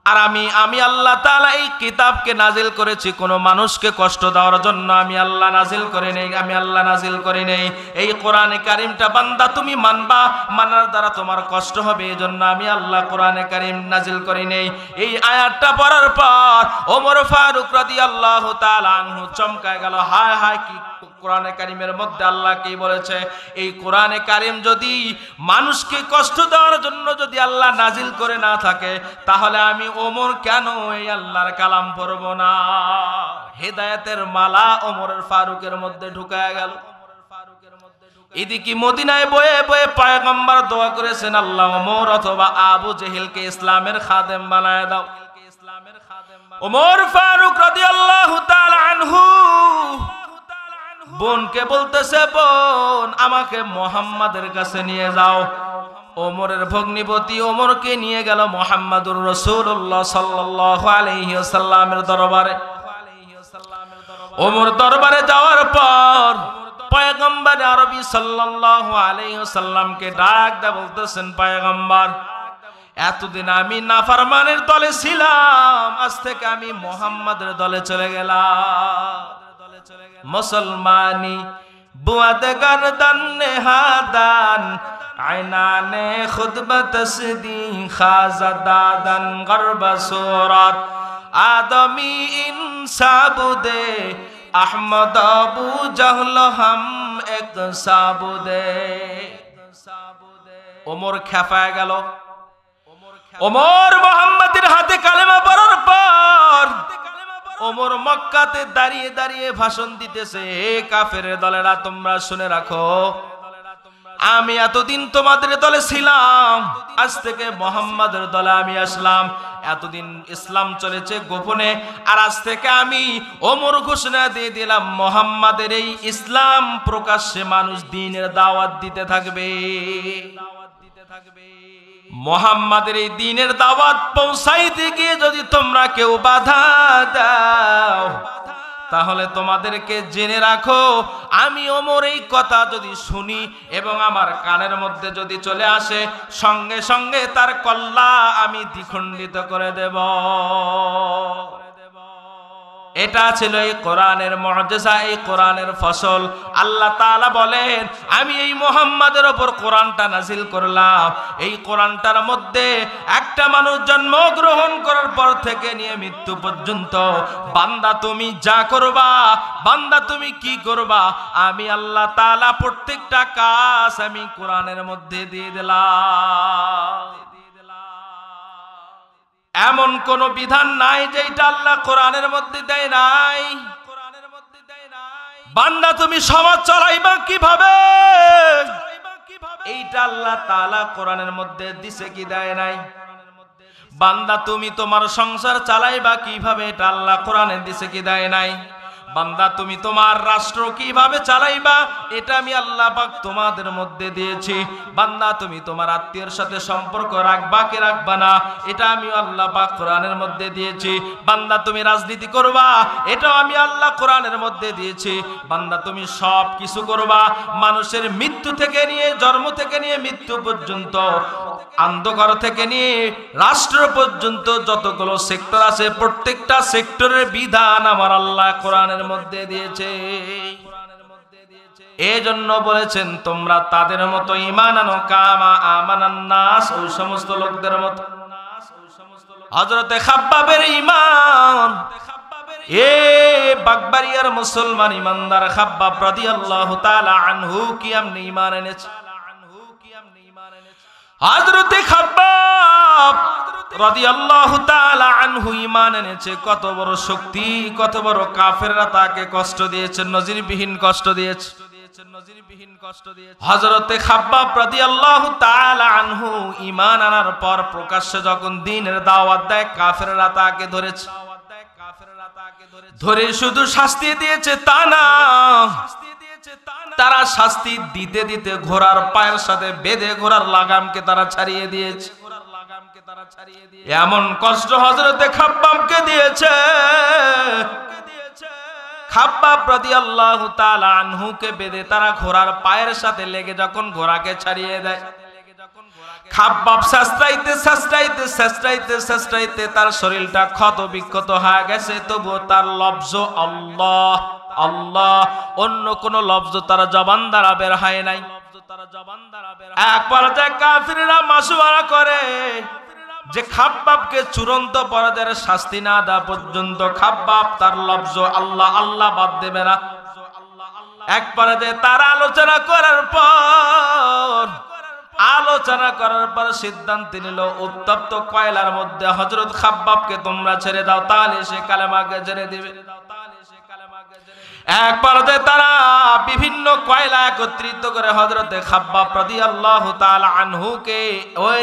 আর আমি আল্লাহ তাআলা এই কিতাবকে নাজিল করেছি কোনো মানুষকে কষ্ট দেওয়ার জন্য। আমি আল্লাহ নাজিল করে নেই, আমি আল্লাহ নাজিল করে নেই। এই কোরআনে কারিমটা বান্দা তুমি মানবা, মানার দ্বারা তোমার কষ্ট হবে, এই জন্য আমি আল্লাহ কোরআনে কারিম নাজিল করে নেই। এই আয়াতটা পড়ার পর ওমর ফারুক রাদিয়াল্লাহু তাআলা আনহু চমকায় গেল, হায় হায়, কি কোরআনে কারিমের মধ্যে আল্লাহ কি বলেছে। এই কোরআনে কারিম যদি মানুষকে কষ্ট দেওয়ার জন্য যদি আল্লাহ নাজিল করে না থাকে, তাহলে আমি ওমর কেন এই আল্লাহর কালাম পড়ব না। হেদায়েতের মালা ওমরের ফারুকের মধ্যে ঢুকায়া গেল। এদিকে মদিনায় বয়ে বয়ে পয়গম্বর দোয়া করেছেন, আল্লাহ ওমর অথবা আবু জেহেলকে ইসলামের খাদেম বানায় দাও। ওমর ফারুক রাদিয়াল্লাহু তাআলা আনহু বোনকে বলতেছে, বোন আমাকে মুহাম্মাদের কাছে নিয়ে যাও। ওমরের ভগ্নিপতি ওমরকে নিয়ে গেল মুহাম্মাদুর রাসূলুল্লাহ সাল্লাল্লাহু আলাইহি ওয়াসাল্লামের দরবারে। ওমর দরবারে যাওয়ার পর পয়গম্বর আরবি সাল্লাল্লাহু আলাইহি ওয়াসাল্লামকে ডাক দিয়ে বলতেছেন, পয়গম্বর এতদিন আমি নাফরমানের দলে ছিলাম, আজ থেকে আমি মুহাম্মাদের দলে চলে গেলাম। মুসলমানি বুয়াদ গর্দন নেহাদান আইনানে খুদবা তসদি খাজাদাদান গরব সুরাত আদমি ইনসাবুদে আহমদ আবু জাহল হাম এক সাবুদে। ওমর খেপায় গেল। ওমর মুহাম্মাদের হাতে কালেমা পড়ার পর ওমর মক্কাতে দাঁড়িয়ে দাঁড়িয়ে ভাষণ দিতেছে, হে কাফের দলেরা তোমরা শুনে রাখো, আমি এতদিন তোমাদের দলে ছিলাম, আজ থেকে মুহাম্মাদের দলে আমি আসলাম। এতদিন ইসলাম চলেছে গোপনে, আর আজ থেকে আমি ওমর ঘোষণা দিয়ে দিলাম, মুহাম্মাদের এই ইসলাম প্রকাশ্যে মানুষ দ্বীনের দাওয়াত দিতে থাকবে। মুহাম্মাদের এই দ্বীনের দাওয়াত পৌঁছাইতে গিয়ে যদি তোমরা কেউ বাধা দাও, তাহলে তোমাদেরকে জেনে রাখো, আমি ওমর এই কথা যদি শুনি এবং আমার কানের মধ্যে যদি চলে আসে, সঙ্গে সঙ্গে তার কল্লা আমি দ্বিখণ্ডিত করে দেব। এটা ছিল এই কোরআনের মুআজিজা, এই কোরআনের ফসল। আল্লাহ তাআলা বলেন, আমি এই মুহাম্মাদের উপর কোরআনটা নাজিল করলাম। এই কোরআনটার মধ্যে একটা মানুষ জন্মগ্রহণ করার পর থেকে নিয়ে মৃত্যু পর্যন্ত বান্দা তুমি যা করবা, বান্দা তুমি কি করবা, আমি আল্লাহ তাআলা প্রত্যেকটা কাজ আমি কোরআনের মধ্যে দিয়ে দিলাম। এমন কোন বিধান নাই যেটা আল্লাহ কোরআনের মধ্যে দেয় নাই। বান্দা তুমি সমাজ চালাইবা কিভাবে, এইটা আল্লাহ তাআলা কোরআনের মধ্যে দিছে কি দেয় নাই। বান্দা তুমি তোমার সংসার চালাইবা কিভাবে, এটা আল্লাহ কোরআনে দিছে কি দেয় নাই। বান্দা তুমি তোমার রাষ্ট্র কিভাবে চালাইবা, এটা আমি আল্লাহ পাক তোমাদের মধ্যে দিয়েছি। বান্দা তুমি তোমার আত্মীয়ের সাথে সম্পর্ক রাখবা কি রাখবা না, এটা আমি আল্লাহ পাক কোরআনের মধ্যে দিয়েছি। বান্দা তুমি রাজনীতি করবা, এটাও আমি আল্লাহ কোরআনের মধ্যে দিয়েছি। বান্দা তুমি সব কিছু করবা, মানুষের মৃত্যু থেকে নিয়ে জন্ম থেকে নিয়ে মৃত্যু পর্যন্ত, অন্ধকার থেকে নিয়ে রাষ্ট্র পর্যন্ত যতগুলো সেক্টর আছে, প্রত্যেকটা সেক্টরের বিধান আমার আল্লাহ কোরআনের মধ্যে দিয়েছে। এজন্য বলেছেন তোমরা তাদের মতো ঈমান আনো, কামা আমানান নাস, ওই সমস্ত লোকদের মতো। হযরতে খাব্বাবের ঈমান, এ বাগবাড়িয়ার মুসলমান ইমানদার খাব্বাব রাদিয়াল্লাহু তাআলা আনহু কি আমনে ঈমান এনেছে। হযরতে খাব্বাব রাদিয়াল্লাহু তাআলা আনহু ঈমান এনেছে। কত বড় শক্তি, কত বড় কাফেররা তাকে কষ্ট দিয়েছে, নজিরবিহীন কষ্ট দিয়েছে। হযরতে খাব্বাব রাদিয়াল্লাহু তাআলা আনহু ঈমান আনার পর প্রকাশ্যে যখন দ্বীনের দাওয়াত দেয়, কাফেররা তাকে ধরেছে। ধরে শুধু শাস্তি দিয়েছে তা না, তারা শাস্তি দিতে দিতে ঘোড়ার পায়ের সাথে বেঁধে ঘোড়ার লাগামকে তারা ছাড়িয়ে দিয়েছে। এমন কষ্ট হযরতে খাব্বাবকে দিয়েছে। খাব্বাব রাদিয়াল্লাহু তাআলা আনহুকে বেঁধে তারা ঘোড়ার পায়ের সাথে লেগে যখন ঘোড়াকে ছাড়িয়ে দেয়, খাব্বাব চেষ্টাইতে চেষ্টাইতে চেষ্টাইতে চেষ্টাইতে তার শরীরটা ক্ষত বিক্ষত হয়ে গেছে, তবুও তার লফজ আল্লাহ আল্লাহ অন্য কোন লফজ তার জবান দ্বারা বের হয় নাই। এক পর্যায়ে কাফিররা মাসওয়ারা করে যে খাব্বাবকে চূড়ান্ত পরাজয়ের শাস্তি না দেওয়া পর্যন্ত খাব্বাব তার লফজ আল্লাহ আল্লাহ বাদ দেবে না। এক পর্যায়ে তারা আলোচনা করার পর সিদ্ধান্ত নিল উত্তপ্ত কয়লার মধ্যে হযরত খাব্বাবকে তোমরা ছেড়ে দাও, তাহলে সে কালেমাকে ছেড়ে দিবে। এক পর্যায়ে তারা বিভিন্ন কয়লা একত্রিত করে হযরতে খাব্বাব রাদিয়াল্লাহু তাআলা আনহুকে ওই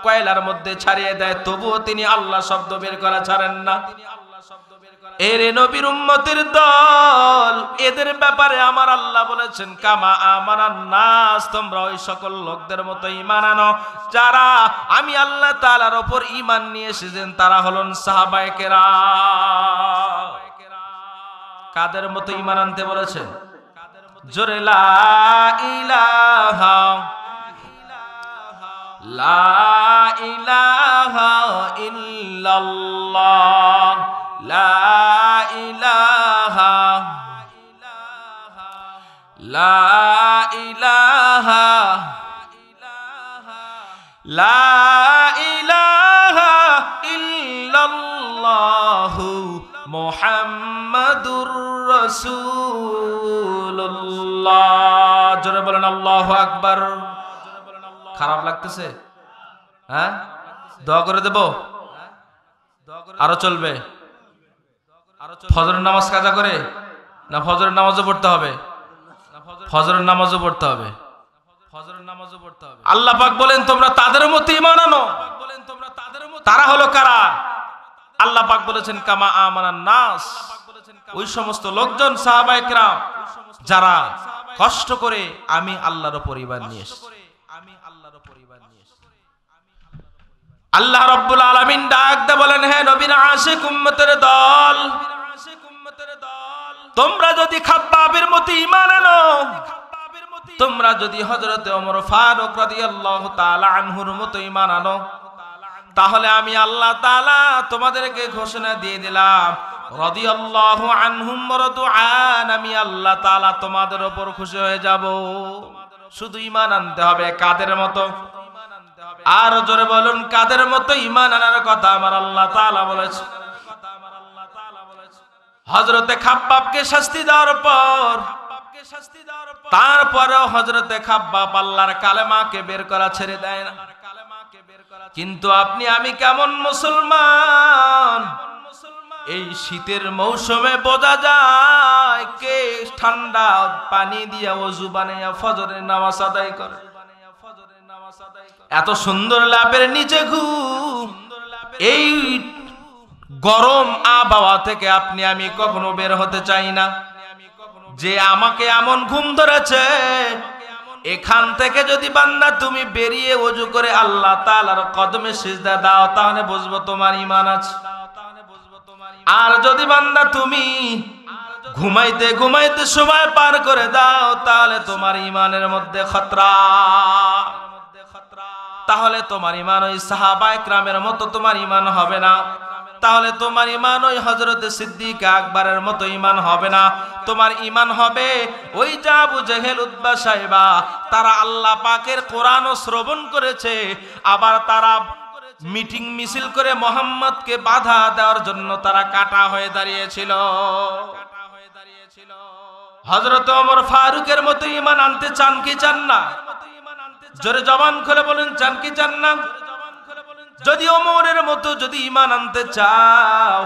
কয়লার মধ্যে ছাড়িয়ে দেয়, তবুও তিনি আল্লাহ শব্দ বের করা ছাড়েন না। এরে নবীর উম্মতের দল, এদের ব্যাপারে আমার আল্লাহ বলেছেন কামা আমানান নাস, তোমরা ওই সকল লোকদের মতো ঈমান আনো যারা আমি আল্লাহ তাআলার উপর ঈমান নিয়ে এসেছেন, তারা হলেন সাহাবায়ে কেরাম। কাদের মতো ঈমান আনতে বলেছেন? জোরে লা ইলাহা লা ইলাহা ইল্লাল্লাহ লা ইলাহা লা ইলাহা লা ইলাহা ইল্লাল্লাহু মুহাম্মাদুর রাসূলুল্লাহ। জোরে বলেন আল্লাহু আকবার। খারাপ লাগতেছে? হ্যাঁ, দোয়া করে দেব? আরো চলবে? ফজরের নামাজ কাজা করে না ফজরের নামাজও পড়তে হবে? ফজরের নামাজও পড়তে হবে, ফজরের নামাজও পড়তে হবে। আল্লাহ পাক বলেন তোমরা তাদের মতো ঈমান আনো। তারা হলো কারা? আল্লাহ পাক বলেছেন কামা আমানান নাস, ওই সমস্ত লোকজন সাহাবায়ে কেরাম যারা কষ্ট করে আমি আল্লাহর উপর ঈমান নিয়ে এসেছি। আল্লাহ রাব্বুল আলামিন ডাক দিয়ে বলেন হে নবীর আশিক উম্মতের দল, তোমরা যদি খাব্বাবের মতো ঈমান আনো, তোমরা যদি হযরতে ওমর ফারুক রাদিয়াল্লাহু তাআলা আনহুর মতো ঈমান আনো, তাহলে আমি আল্লাহ তাআলা তোমাদেরকে ঘোষণা দিয়ে দিলাম রাদিয়াল্লাহু আনহুম ওয়ারাদু আন, আমি আল্লাহ তাআলা তোমাদের উপর খুশি হয়ে যাব। শুধু ঈমান আনতে হবে। কাদের মতো? আর জোরে বলুন কাদের মতো ঈমান আনার কথা আমার আল্লাহ তাআলা বলেছেন। হযরতে খাব্বাবকে শাস্তি দেওয়ার পর তারপরেও হযরতে খাব্বাব আল্লাহর কালেমাকে বের করা ছেড়ে দেয় না। কিন্তু আপনি আমি কেমন মুসলমান, এই শীতের মৌসুমে বোঝা যায় কে ঠান্ডা পানি দিয়ে ওযু বানাইয়া ফজরের নামাজ আদায় করে। এত সুন্দর ল্যাপের নিচে ঘুম, এই গরম আবহাওয়া থেকে আপনি আমি কখনো বের হতে চাই না। যে আমাকে এমন ঘুম ধরেছে, এখান থেকে যদি বান্দা তুমি বেরিয়ে ওযু করে আল্লাহ তাআলার কদমে সিজদা দাও, তাহলে বুঝবো তোমার ঈমান আছে। আর যদি বান্দা তুমি ঘুমাইতে ঘুমাইতে সময় পার করে দাও, তাহলে তোমার ঈমানের মধ্যে খতরা। তাহলে তোমার ঈমান ওই সাহাবায়ে কেরামের মতো তোমার ঈমান হবে না। তাহলে তোমার ঈমান ওই হযরতে সিদ্দিক আকবরের মতো ঈমান হবে না। তোমার ঈমান হবে ওই যে আবু জেহেল উতবা সাইবা, তারা আল্লাহ পাকের কোরআন শ্রবণ করেছে, আবার তারা মিটিং মিছিল করে মুহাম্মদকে বাধা দেওয়ার জন্য তারা কাটা হয়ে দাঁড়িয়েছিল। হযরত ওমর ফারুকের মতো ঈমান আনতে চান কি চান না? জোরে জবান খুলে বলেন চান কি চান না? যদি ওমরের মতো যদি ঈমান আনতে চাও,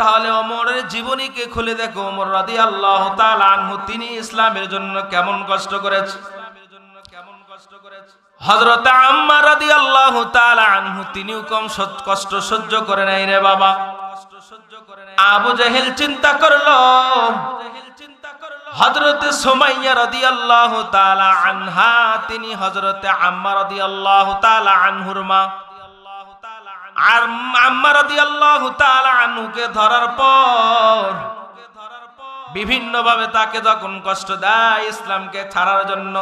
তাহলে ওমরের জীবনীকে খুলে দেখো। ওমর রাদিয়াল্লাহু তাআলা আনহু তিনি ইসলামের জন্য কেমন কষ্ট করেছেন। হযরত আম্মার রাদিয়াল্লাহু তাআলা আনহু তিনিও কম কষ্ট সহ্য করে নাই রে বাবা। আবু জেহেল চিন্তা করলো, হযরতে সুমাইয়া রাদিয়াল্লাহু তাআলা আনহা তিনি হযরতে আম্মা রাদিয়াল্লাহু তাআলা আনহুর মা। আর আম্মা রাদিয়াল্লাহু তাআলা আনহুকে ধরার পর বিভিন্ন ভাবে তাকে যখন কষ্ট দেয় ইসলামকে ছাড়ার জন্য,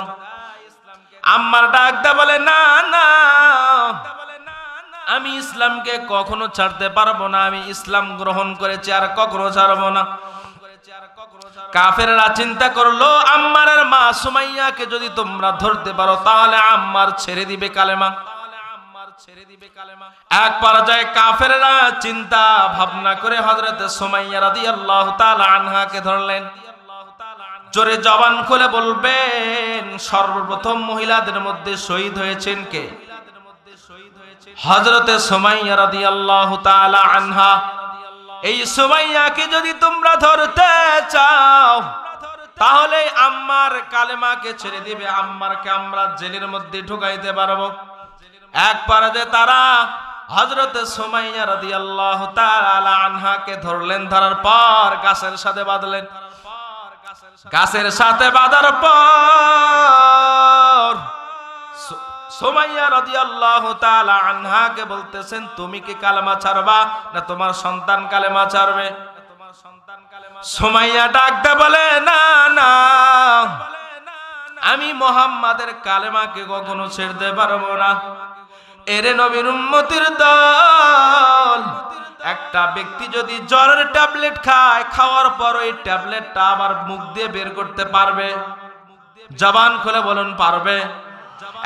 আম্মার ডাক দা বলে, না না, আমি ইসলামকে কখনো ছাড়তে পারবো না, আমি ইসলাম গ্রহণ করেছি আর কখনো ছাড়বো না। কাফেররা চিন্তা করলো আম্মারের মা সুমাইয়াকে যদি তোমরা ধরতে পারো তাহলে আম্মার ছেড়ে দিবে কালেমা। এক পর্যায়ে কাফেররা চিন্তা ভাবনা করে হযরত সুমাইয়া রাদিয়াল্লাহু তাআলা আনহাকে ধরলেন। জোরে জবান খুলে বলবেন, সর্বপ্রথম মহিলাদের মধ্যে শহীদ হয়েছেন কে? হযরত সুমাইয়া রাদিয়াল্লাহু তাআলা আনহা। এই সুমাইয়াকে যদি তোমরা ধরতে চাও তাহলে আম্মার কালেমাকে ছেড়ে দিবে, আম্মারকে আমরা জেলের মধ্যে ঢুকাইতে পারবো। এক পর্যায়ে তারা হযরত সুমাইয়া রাদিয়াল্লাহু তাআলা আনহাকে ধরলেন, ধরার পর গাছের সাথে বাঁধলেন। গাছের সাথে বাঁধার পর সুমাইয়া রাদিয়াল্লাহু তাআলা আনহাকে বলতেছেন, তুমি কি কালেমা ছাড়বা না তোমার সন্তান কালেমা ছাড়বে? সুমাইয়া ডাকতে বলে, না না, আমি মুহাম্মাদের কালেমাকে কখনো ছেড়তে পারবো না। এরে নবীর উম্মতের দল, একটা ব্যক্তি যদি জ্বরের ট্যাবলেট খায়, খাওয়ার পর ওই ট্যাবলেটটা আবার মুখ দিয়ে বের করতে পারবে? জবান খুলে বলুন, পারবে?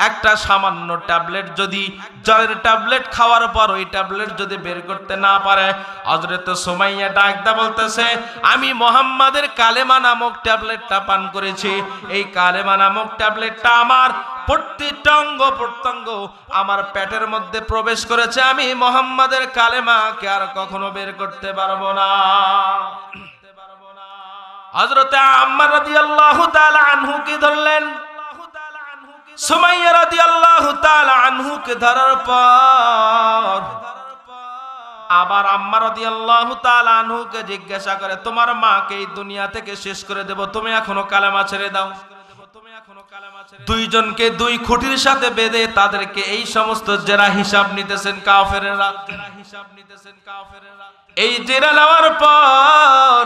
একটা সামান্য ট্যাবলেট যদি জ্বরের ট্যাবলেট খাওয়ার পর ওই ট্যাবলেট যদি বের করতে না পারে, হযরত সুমাইয়া ডাকদা বলতেছে, আমি মুহাম্মাদের কালেমা নামক ট্যাবলেটটা পান করেছি। এই কালেমা নামক ট্যাবলেটটা আমার প্রত্যেকটা অঙ্গ প্রত্যঙ্গ আমার পেটের মধ্যে প্রবেশ করেছে। আমি মুহাম্মাদের কালেমাকে আর কখনো বের করতে পারবো না। হযরত আম্মার রাদিয়াল্লাহু তাআলা আনহুকে ধরলেন। সুমাইয়া রাদিয়াল্লাহু তাআলা আনহুকে ধরার পর আবার আম্মার রাদিয়াল্লাহু তাআলা আনহুকে জিজ্ঞাসা করে, তোমার মাকে এই দুনিয়া থেকে শেষ করে দেব, তুমি এখনো কালেমা ছেড়ে দাও। দুইজনকে দুই খুঁটির সাথে বেঁধে তাদেরকে এই সমস্ত জেরা হিসাব নিতেছেন কাফেররা। এই জেরা নেওয়ার পর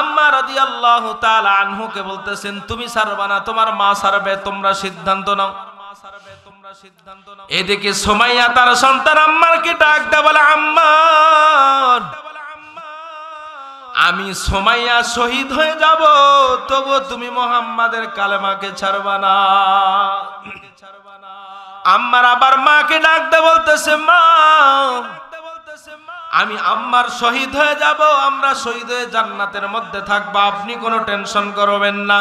আম্মা রাদিয়াল্লাহু তাআলা আনহুকে বলতেছেন, তুমি ছাড়বা না তোমার মা ছাড়বে, তোমরা সিদ্ধান্ত নাও। এদিকে সুমাইয়া তার সন্তান আম্মারকে ডাক দেয়, বলে, আম্মার, আমি সুমাইয়া শহীদ হয়ে যাব, তবু তুমি মুহাম্মাদের কালেমাকে ছাড়বা না। আম্মার আবার মাকে ডাক দেয়, বলতেছে, মা, আমি আম্মার শহীদ হয়ে যাব, আমরা শহীদ হয়ে জান্নাতের মধ্যে থাকবো, আপনি কোনো টেনশন করবেন না।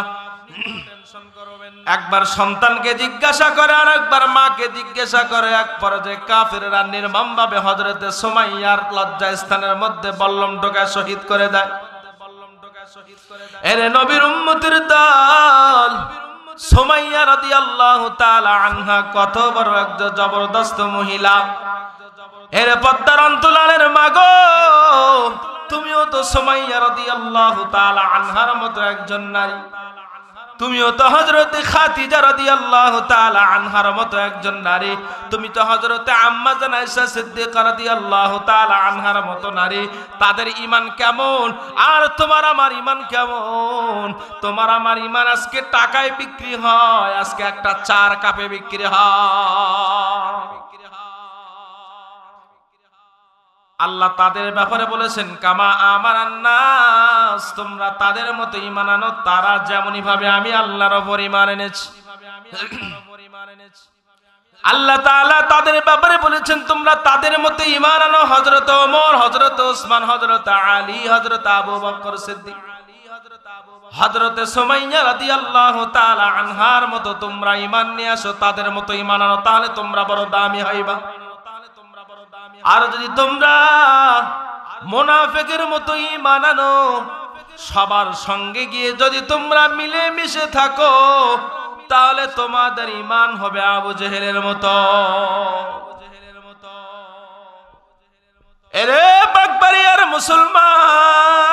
একবার সন্তানকে জিজ্ঞাসা করে আর একবার মাকে জিজ্ঞাসা করে। এক পর্যায়ে কাফেররা নির্মমভাবে হযরত সুমাইয়ার লজ্জা স্থানের মধ্যে বল্লম ঢোকায় শহীদ করে দেয়। এরে নবীর উম্মতের দল, সুমাইয়া রাদিয়াল্লাহু তাআলা আনহা কত বড় একজন জবরদস্ত মহিলা। এর পদ্মার অন্তলালের মাগো, তুমিও তো সুমাইয়া রাদিয়াল্লাহু তাআলা আনহার মতো একজন নারী, তুমিও তো হযরত খাদিজা রাদিয়াল্লাহু তাআলা আনহার মতো একজন নারী, তুমি তো হযরত আম্মা জান আয়েশা সিদ্দিকা রাদিয়াল্লাহু তাআলা আনহার মতো নারী। তাদের ঈমান কেমন আর তোমার আমার ঈমান কেমন? তোমার আমার ঈমান আজকে টাকায় বিক্রি হয়, আজকে একটা 4 কাপে বিক্রি হয়। আল্লাহ তাদের ব্যাপারে বলেছেন, কামা আমারান নাস, তোমরা তাদের মতো ঈমান আনো, তারা যেমনই ভাবে আমি আল্লাহর উপর ঈমান এনেছি। আল্লাহ তাআলা তাদের ব্যাপারে বলেছেন, তোমরা তাদের মতো ঈমান আনো। হযরত ওমর, হযরত ওসমান, হযরত আলী, হযরত আবু বকর সিদ্দিক, হযরত সুমাইয়া রাদিয়াল্লাহু তাআলা আনহার মতো তোমরা ঈমান নিয়ে আসো, তাদের মতো ঈমান আনো, তাহলে তোমরা বড় দামি হইবা। আর যদি তোমরা মুনাফিকের মতো ঈমান আনো, সবার সঙ্গে গিয়ে যদি তোমরা মিলে মিশে থাকো, তাহলে তোমাদের ঈমান হবে আবু জেহেলের মতো। এরে বাগবাড়িয়ার মুসলমান,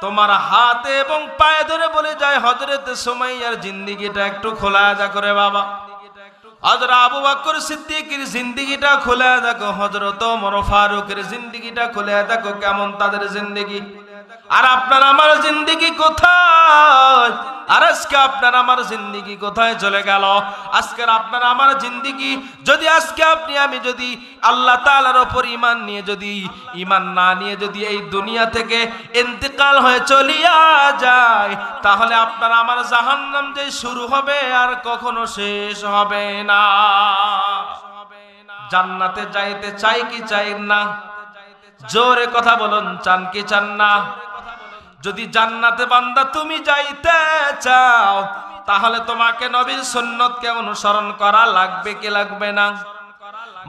তোমার হাতে এবং পায়ে ধরে বলে যায়, হযরত সুমাইয়ার জিন্দেগিটা একটু খোলা যা করে বাবা। হযরত আবু বকর সিদ্দিকের জিন্দেগিটা খুলে দেখো, হযরত ওমর ফারুকের জিন্দেগিটা খুলে দেখো, কেমন তাদের জিন্দেগি। আর আপনার আমার জিন্দেগি কোথায়? আর আজকে আপনার আমার জিন্দেগি কোথায় চলে গেল? আজকের আপনার আমার জিন্দেগি যদি আজকে আপনি আমি যদি আল্লাহ তাআলার উপর ঈমান নিয়ে যদি ঈমান না নিয়ে যদি এই দুনিয়া থেকে ইন্তেকাল হয়ে চলিয়া যায়, তাহলে আপনার আমার জাহান্নাম যে শুরু হবে আর কখনো শেষ হবে না। জান্নাতে যাইতে চাই কি চাই না? জোরে কথা বলুন, চান কি চান না? যদি জান্নাতে বান্দা তুমি যাইতে চাও, তাহলে তোমাকে নবীর সুন্নতকে অনুসরণ করা লাগবে কি লাগবে না?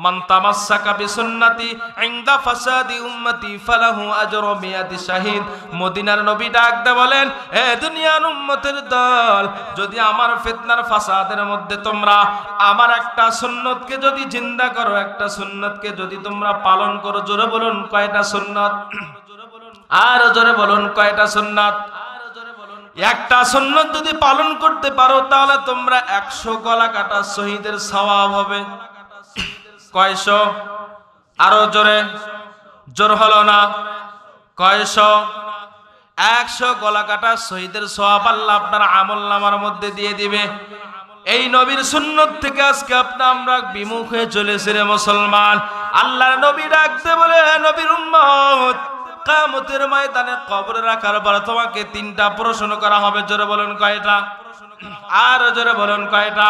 মান তামাসসাকা বিসুন্নতি ইনদা ফাসাদি উম্মতি ফালাহু আজরু মিয়াতি শাহিদ। মদিনার নবী ডাক দে বলেন, এ দুনিয়ার উম্মতের দল, যদি আমার ফিতনার ফাসাদের মধ্যে তোমরা আমার একটা সুন্নতকে যদি জিন্দা করো, একটা সুন্নতকে যদি তোমরা পালন করো, জোরে বলুন কয়টা সুন্নত? আর জোরে বলুন কয়টা সুন্নাত? একটা সুন্নাত যদি পালন করতে পারো, তাহলে তোমরা 100 গলা কাটা শহীদের সওয়াব হবে। কয়শো? আরো জোরে, জোর হলো না? কয়শো? 100 গলা কাটা শহীদের সওয়াব আল্লাহ আপনার আমলনামার মধ্যে দিয়ে দিবে। এই নবীর সুন্নত থেকে আজকে আমরা বিমুখ হয়ে চলেছি রে মুসলমান। আল্লাহর নবী ডাকতে বলে, নবীর উম্মত, কিয়ামতের ময়দানে কবরে রাখার পর তোমাকে 3টা প্রশ্ন করা হবে। জোরে বলুন কয়টা? আর জোরে বলুন কয়টা?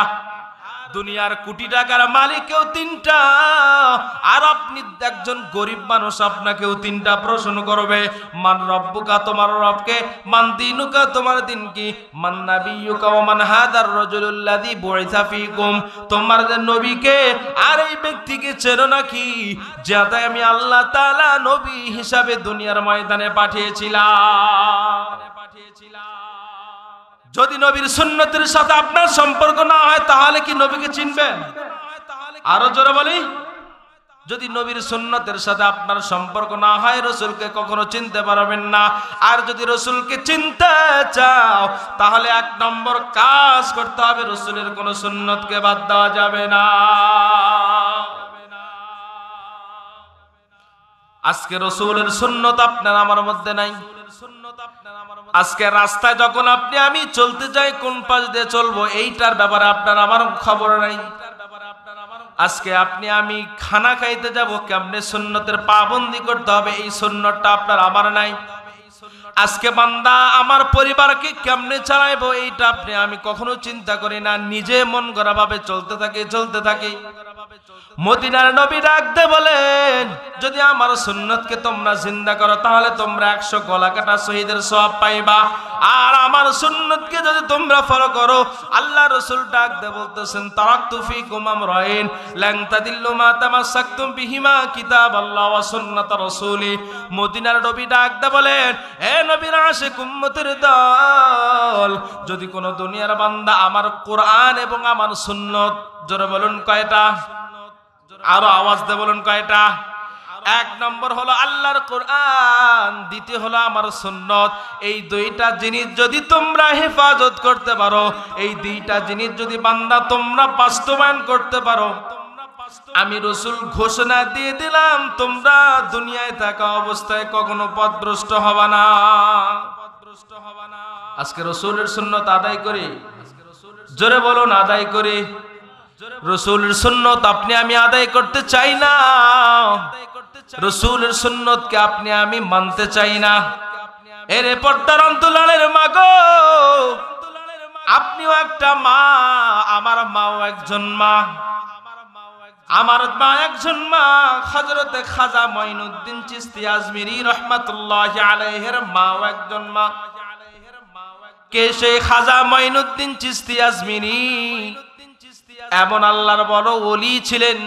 দুনিয়ার কোটি টাকার মালিককেও 3টা, আর আপনি একজন গরিব মানুষ, আপনাকেও 3টা প্রশ্ন করবে। মান রব্বুকা, তোমার রবকে। মান দিনুকা, তোমার দিন কি। মান নাবিয়ুকা ওয়া মান হাদার রাজুলুল্লাযী বুইসা ফীকুম, তোমার যে নবীকে আর এই ব্যক্তিকে চেনো নাকি, যাতে আমি আল্লাহ তাআলা নবী হিসাবে দুনিয়ার ময়দানে পাঠিয়েছিলাম। যদি নবীর সুন্নতের সাথে আপনার সম্পর্ক না হয়, তাহলে কি নবীকে চিনবেন? আরো জোরে বলি, যদি নবীর সুন্নতের সাথে আপনার সম্পর্ক না হয়, রাসূলকে কখনো চিনতে পারবেন না। আর যদি রাসূলকে চিনতে চাও, তাহলে 1 নম্বর কাজ করতে হবে, রাসূলের কোন সুন্নতকে বাদ দেওয়া যাবে না। আজকে রাসূলের সুন্নত আপনার আমার মধ্যে নাই। আজকে রাস্তায় যখন আপনি আমি চলতে যাই, কোন পাশ দিয়ে চলবো এইটার ব্যাপারে আপনার আমার খবর নাই। আজকে আপনি আমি খানা খাইতে যাব, কেমনে সুন্নতের পাবন্দি করতে হবে, এই সুন্নতটা আপনার আমার নাই। আজকে বান্দা আমার পরিবারকে কেমনে চালাইবো, এইটা আপনি আমি কখনো চিন্তা করি না। নিজে মন গড়া ভাবে চলতে থাকি। মদিনার নবী ডাকতে বলেন, যদি আমার সুন্নতকে তোমরা জিন্দা করো, তাহলে তোমরা 100 গলা কাটা শহীদের সওয়াব পাইবা। আর আমার সুন্নতকে যদি তোমরা ফলো করো, আল্লাহ রাসূল ডাকতে বলতেছেন, তারাকতু ফীকুম আমরাইন লান তাদিল্লু মা তামাসসাকতুম বিহিমা কিতাবাল্লাহ ওয়া সুন্নাত রাসূলি। মদিনার নবী ডাকতে বলেন, হে নবীর আশিক উম্মতের দল, যদি কোন দুনিয়ার বান্দা আমার কোরআন এবং আমার সুন্নত, জোরে বলুন কয়টা? আরো আওয়াজ দিয়ে বলুন কয়টা? 1 নম্বর হলো আল্লাহর কোরআন, দ্বিতীয় হলো আমার সুন্নত। এই 2টা জিনিস যদি তোমরা হেফাজত করতে পারো, এই 2টা জিনিস যদি বান্দা তোমরা বাস্তবায়ন করতে পারো, আমি রাসূল ঘোষণা দিয়ে দিলাম, তোমরা দুনিয়ায় থাকা অবস্থায় কখনো পথভ্রষ্ট হবে না। আজকে রাসূলের সুন্নত আদায় করি, জোরে বলুন আদায় করি। রাসূলের সুন্নত আপনি আমি আদায় করতে চাই না, রাসূলের সুন্নতকে আপনি আমি মানতে চাই না। এরে পর্দার অন্তরালের মা গো, আপনিও একটা মা, আমার মাও একজন মা, আমার মা একজন মা। হযরতে খাজা মঈনুদ্দিন চিশতি আজমিরি রাহমাতুল্লাহি আলাইহির মাও একজন মা। কে সেই খাজা মঈনুদ্দিন চিশতি আজমিরি? এমন আল্লাহর বড় ওলি ছিলেন,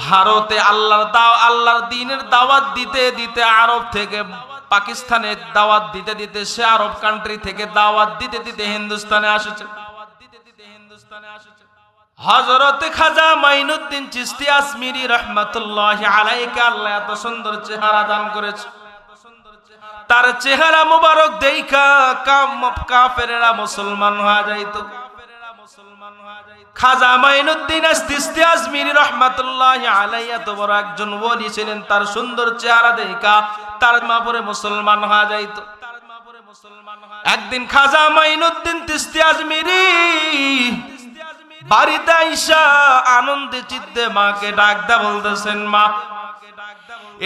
ভারতে আল্লাহর দ্বীনের দাওয়াত দিতে দিতে, আরব থেকে পাকিস্তানে দাওয়াত দিতে দিতে, সে আরব কান্ট্রি থেকে দাওয়াত দিতে দিতে হিন্দুস্তানে আসেছে। হযরতে খাজা মঈনুদ্দিন চিশতি আজমিরি রাহমাতুল্লাহি আলাইহি আল্লাহ এত সুন্দর চেহারা দান করেছে, তার চেহারা মুবারক দেখা কাফেররা মুসলমান হয়ে যাইতো। খাজা মঈনুদ্দিন চিশতি আজমিরি রাহমাতুল্লাহি আলাইহি এত বড় একজন ওলি ছিলেন, তার সুন্দর চেহারা দেখা তার মা পরে মুসলমান হয়ে যাইতো। একদিন খাজা মাইনুদ্দিন চিশতি আজমিরি বাড়িতে আইসা আনন্দে চিত্তে মাকে ডাক দা বলতেছেন, মা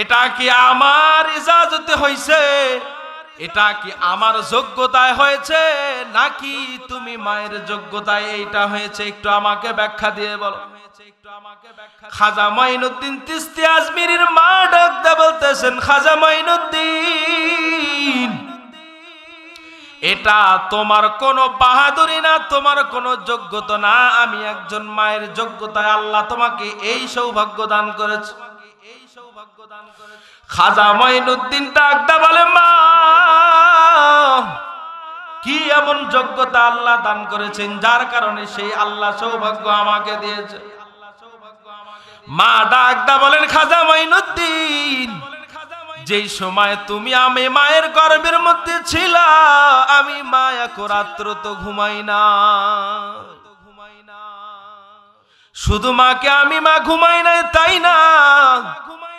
এটা কি আমার ইজাজতে হয়েছে, এটা কি আমার যোগ্যতায় হয়েছে, নাকি তুমি মায়ের যোগ্যতায় এইটা হয়েছে, একটু আমাকে ব্যাখ্যা দিয়ে বলো। খাজা মাইনুদ্দিন চিশতি আজমিরির মা ডাক দা বলতেছেন, খাজা মাইনুদ্দিন এটা তোমার কোনো বাহাদুরি না, তোমার কোনো যোগ্যতা না, আমি একজন মায়ের যোগ্যতায় আল্লাহ তোমাকে এই সৌভাগ্য দান করেছে। খাজা মাইনুদ্দিন ডাকদা বলে, মা কি এমন যোগ্যতা আল্লাহ দান করেছেন যার কারণে সেই আল্লাহ সৌভাগ্য আমাকে দিয়েছে? মা ডাকদা বলেন, খাজা মাইনুদ্দিন যেই সময় তুমি আমি মায়ের গর্ভের মধ্যে ছিলা, আমি মা এক রাত্র তো ঘুমাই না। শুধু মাকে আমি মা ঘুমাই নাই তাই না,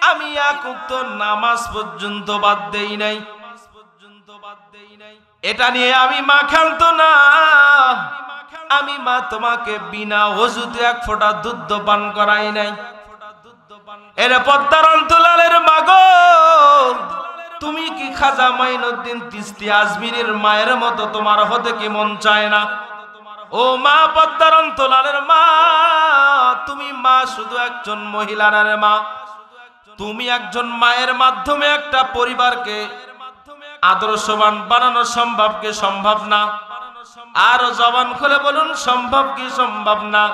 আমি এক ওয়াক্ত নামাজ পর্যন্ত বাদ দেই নাই। এটা নিয়ে আমি মা খেলতো না, আমি মা তোমাকে বিনা ওযুতে এক ফোঁটা দুধ পান করাই নাই। এর পদ্মার অন্তলালের মাগো, তুমি কি খাজা মাইনুদ্দিন চিশতি আজমিরের মায়ের মতো তোমার হতে কি মন চায় না? ও মা পদ্মার অন্তলালের মা, তুমি মা শুধু একজন মহিলা না রে মা, তুমি একজন মায়ের মাধ্যমে একটা পরিবারকে আদর্শবান বানানো সম্ভব কি সম্ভব না? আর জবান খুলে বলুন, সম্ভব কি সম্ভব না?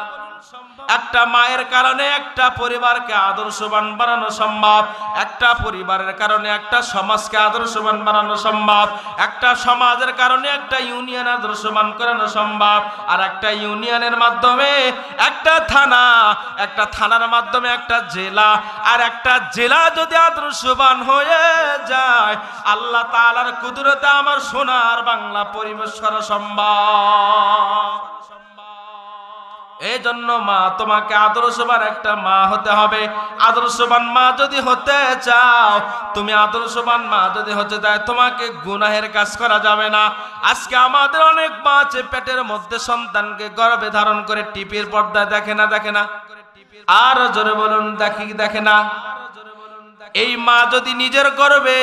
একটা মায়ের কারণে একটা পরিবারকে আদর্শবান বানানো সম্ভব, একটা পরিবারের কারণে একটা সমাজকে আদর্শবান বানানো সম্ভব, একটা সমাজের কারণে একটা ইউনিয়ন আদর্শবান করানো সম্ভব, আর একটা ইউনিয়নের মাধ্যমে একটা থানা, একটা থানার মাধ্যমে একটা জেলা, আর একটা জেলা যদি আদর্শবান হয়ে যায়, আল্লাহ তাআলার কুদরতে আমার সোনার বাংলা পরিবেশ করা সম্ভব। এই জন্য মা তোমাকে আদর্শবান একটা মা হতে হবে। আদর্শবান মা যদি হতে চাও, তুমি আদর্শবান মা যদি হতে চাও, তোমাকে গুনাহের কাজ করা যাবে না। আজকে আমাদের অনেক মা আছে পেটের মধ্যে সন্তানকে গর্ভে ধারণ করে টিভির পর্দায় দেখে না, দেখে না? আর জোরে বলুন, দেখে না? এই মা যদি নিজের গর্ভে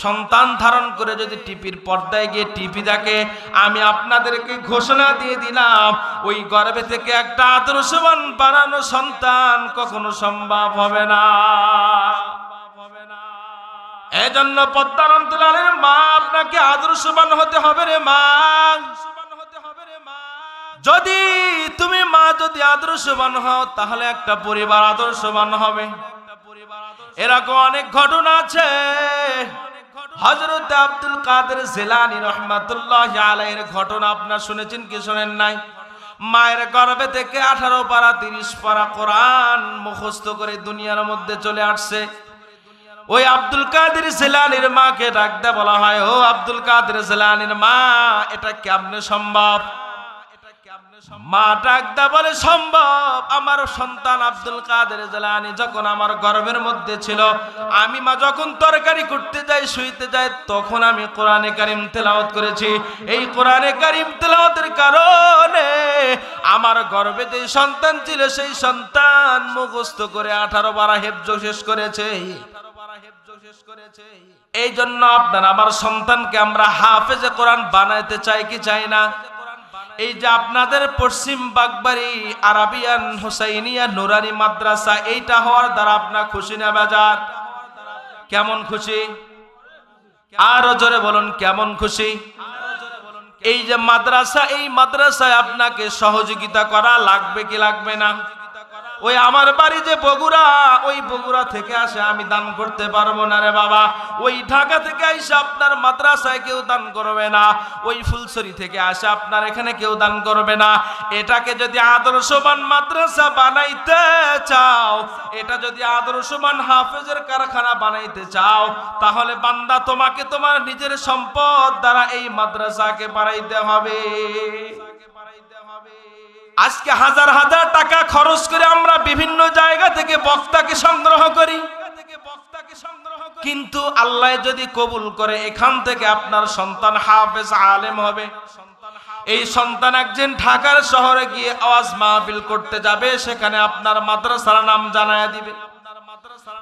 সন্তান ধারণ করে যদি টিভির পর্দায় গিয়ে টিভি দেখে, আমি আপনাদেরকে ঘোষণা দিয়ে দিলাম, ওই গর্ভে থেকে একটা আদর্শবান বানানো সন্তান কখনো সম্ভব হবে না। এজন্য পদ্মার অন্তরালের মা, আপনাকে আদর্শবান হতে হবে রে মা। যদি তুমি মা যদি আদর্শবান হও, তাহলে একটা পরিবার আদর্শবান হবে। এরকম অনেক ঘটনা আছে। হযরত আব্দুল কাদের জিলানী রাহমাতুল্লাহি আলাইহির ঘটনা আপনারা শুনেছেন কি শুনেন নাই? মায়ের গর্ভে থেকে 18 পারা 30 পারা কোরআন মুখস্থ করে দুনিয়ার মধ্যে চলে আসছে। ওই আব্দুল কাদের জিলানীর মাকে ডাকতে বলা হয়, ও আব্দুল কাদের জিলানীর মা, এটা কেমনে সম্ভব? মা ডাকদা বলে, সম্ভব। আমার সন্তান আব্দুল কাদের জিলানী যখন আমার গর্ভের মধ্যে ছিল, আমি মা যখন তরকারি করতে যাই, শুইতে যাই, তখন আমি কোরআনে কারীম তেলাওয়াত করেছি। এই কোরআনে কারীম তেলাওয়াতের কারণে আমার গর্ভে যে সন্তান ছিল, সেই সন্তান মুখস্থ করে 18 পারা হিফজ শেষ করেছে। এই জন্য আপনার আমার সন্তানকে আমরা হাফেজে কোরআন বানাইতে চাই কি চাই না? এই যে আপনাদের পশ্চিম বাগবাড়ি আরাবিয়ান হুসাইনিয়া নুরানি মাদ্রাসা, এইটা হওয়ার দ্বারা আপনার খুশি না বেজার? কেমন খুশি? আরো জোরে বলুন, কেমন খুশি? এই যে মাদ্রাসা, এই মাদ্রাসায় আপনাকে সহযোগিতা করা লাগবে কি লাগবে না? ওই আমার বাড়ি যে বগুড়া, ওই বগুড়া থেকে আসে আমি দান করতে পারবো না রে বাবা। ওই ঢাকা থেকে আইসা আপনার মাদ্রাসায় কেউ দান করবে না, ওই ফুলছড়ি থেকে আসে আপনার এখানে কেউ দান করবে না। এটাকে যদি আদর্শবান মাদ্রাসা বানাইতে চাও, এটা যদি আদর্শবান হাফেজের কারখানা বানাইতে চাও, তাহলে বান্দা তোমাকে তোমার নিজের সম্পদ দ্বারা এই মাদ্রাসাকে বাড়াইতে হবে। আজকে হাজার হাজার টাকা খরচ করে আমরা বিভিন্ন জায়গা থেকে বক্তাকে সংগ্রহ করি, কিন্তু আল্লাহ যদি কবুল করে এখান থেকে আপনার সন্তান হাফেজ আলেম হবে, এই সন্তান একদিন ঢাকার শহরে গিয়ে ওয়াজ মাহফিল করতে যাবে, সেখানে আপনার মাদ্রাসার নাম জানায়া দিবে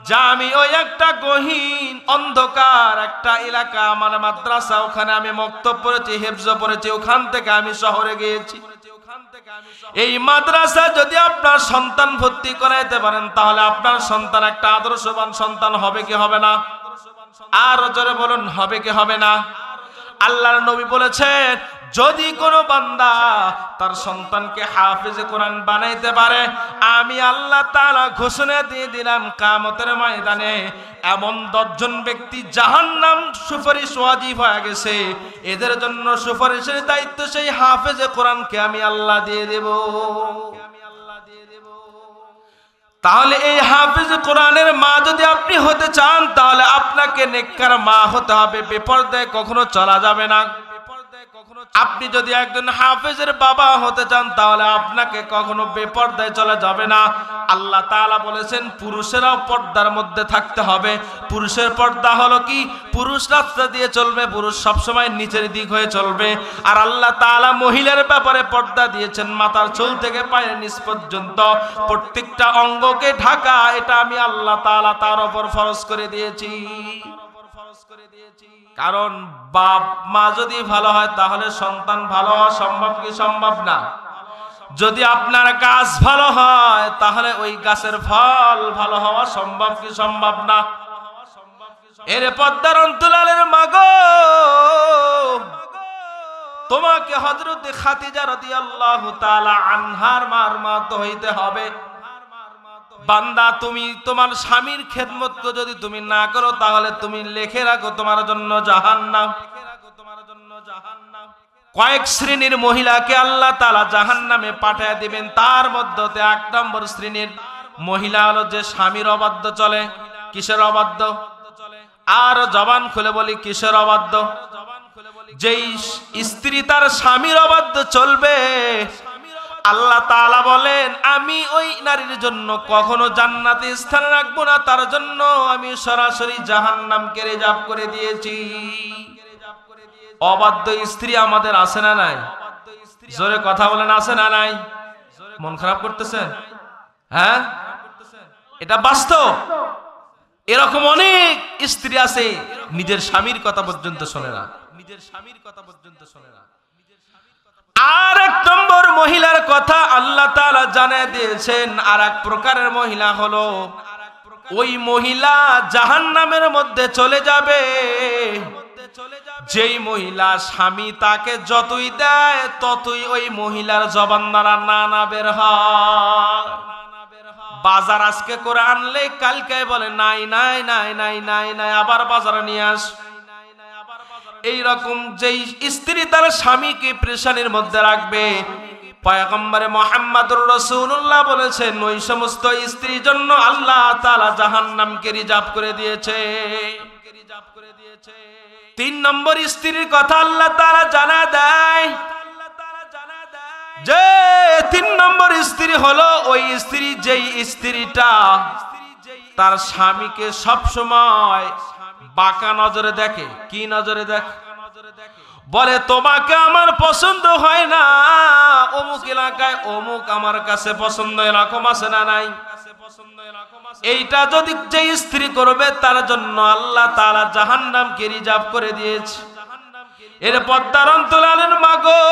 যা আমি ওই একটা গহীন অন্ধকার একটা এলাকা আমার মাদ্রাসা, ওখানে আমি মক্তব পড়েছি, হিফজ পড়েছি, ওখান থেকে আমি শহরে গিয়েছি। এই মাদ্রাসা যদি আপনার সন্তান ভর্তি করাইতে পারেন তাহলে আপনার সন্তান একটা আদর্শবান সন্তান হবে কি হবে না? আর জোরে বলুন, হবে কি হবে না? আল্লাহর নবী বলেছেন যদি কোনো বান্দা তার সন্তানকে হাফেজে কোরআন বানাইতে পারে, আমি আল্লাহ তাআলা ঘোষণা দিয়ে দিলাম কিয়ামতের ময়দানে এমন 10 জন ব্যক্তি জাহান্নাম সুপারিশ ওয়াজিব হয়ে গেছে, এদের জন্য সুপারিশের দায়িত্ব সেই হাফেজে কোরআনকে আমি আল্লাহ দিয়ে দেব। তাহলে এই হাফেজ কোরআনের মা যদি আপনি হতে চান তাহলে আপনাকে নেককার মা হতে হবে, বেপরদায় কখনো চলা যাবে না। আপনি যদি একজন হাফেজের বাবা হতে চান তাহলে আপনাকে কখনো বেপরদায় চলা যাবে না। আল্লাহ তাআলা বলেছেন পুরুষেরাও পর্দার মধ্যে থাকতে হবে। পুরুষের পর্দা হলো কি? পুরুষ রাস্তা দিয়ে চলবে, পুরুষ সবসময় নিচের দিক হয়ে চলবে। আর আল্লাহ তাআলা মহিলার ব্যাপারে পর্দা দিয়েছেন মাথার চুল থেকে পায়ের নিচ পর্যন্ত প্রত্যেকটা অঙ্গকে ঢাকা, এটা আমি আল্লাহ তাআলা তার উপর ফরজ করে দিয়েছি। কারণ বাপ মা যদি ভালো হয় তাহলে সন্তান ভালো হওয়া সম্ভব কি সম্ভব না? যদি আপনার গাছ ভালো হয় তাহলে ওই গাছের ফল ভালো হওয়া সম্ভব কি সম্ভব না? এর পদ্মার অন্তরালের মাগো, তোমাকে হযরত খাদিজা রাদিয়াল্লাহু তাআলা আনহার মার মত হইতে হবে। বান্দা তুমি তোমার স্বামীর খেদমত যদি তুমি না করো তাহলে তুমি লিখে রাখো তোমার জন্য জাহান্নাম। কয়েক শ্রেণীর মহিলাকে আল্লাহ তাআলা জাহান্নামে পাঠিয়ে দিবেন। তার মধ্যে 1 নম্বর শ্রেণীর মহিলা হলো যে স্বামীর অবাধ্য চলে। কিসের অবাধ্য? আর জবান খুলে বলি কিসের অবাধ্য? যেই স্ত্রী তার স্বামীর অবাধ্য চলবে, আল্লাহ তাআলা বলেন আমি ওই নারীর জন্য কখনো জান্নাতে স্থান রাখবো না, তার জন্য আমি সরাসরি জাহান্নামকে রিজার্ভ করে দিয়েছি। অবাধ্য স্ত্রী আমাদের আছে না নাই? জোরে কথা বলেন, আছে না নাই? মন খারাপ করতেছেন? হ্যাঁ, এটা বাস্তব। এরকম অনেক স্ত্রী আছে নিজের স্বামীর কথা পর্যন্ত শোনে না, নিজের স্বামীর কথা পর্যন্ত শোনে না। আর 1 নম্বর মহিলার কথা আল্লাহ তাআলা জানিয়ে দিয়েছেন। আর এক প্রকারের মহিলা হলো ওই মহিলা জাহান্নামের মধ্যে চলে যাবে যেই মহিলা স্বামী তাকে যতই দেয় ততই ওই মহিলার জবান দ্বারা না বের হয়। বাজার আজকে করে আনলে কালকে বলে নাই নাই নাই নাই নাই নাই, আবার বাজারে নিয়ে আস। এইরকম যেই স্ত্রী তার স্বামীকে প্রেশানির মধ্যে রাখবে, পয়গম্বরে মুহাম্মদুর রাসূলুল্লাহ বলেছেন ওই সমস্ত স্ত্রীর জন্য আল্লাহ তাআলা জাহান্নামকে রিজার্ভ করে দিয়েছে। 3 নম্বর স্ত্রীর কথা আল্লাহ তাআলা জানা দেয় যে 3 নম্বর স্ত্রী হলো ওই স্ত্রী যেই স্ত্রীটা তার স্বামীকে সব সময় বাঁকা নজরে দেখে। কি নজরে দেখে? বলে তোমাকে আমার পছন্দ হয় না, অমুক এলাকায় অমুক আমার কাছে পছন্দ, এরকম আছে না নাই? এইটা যদি যে স্ত্রী করবে তার জন্য আল্লাহ তাআলা জাহান্নামকে রিজার্ভ করে দিয়েছে। এর পর্দার অন্তরালের মাগো,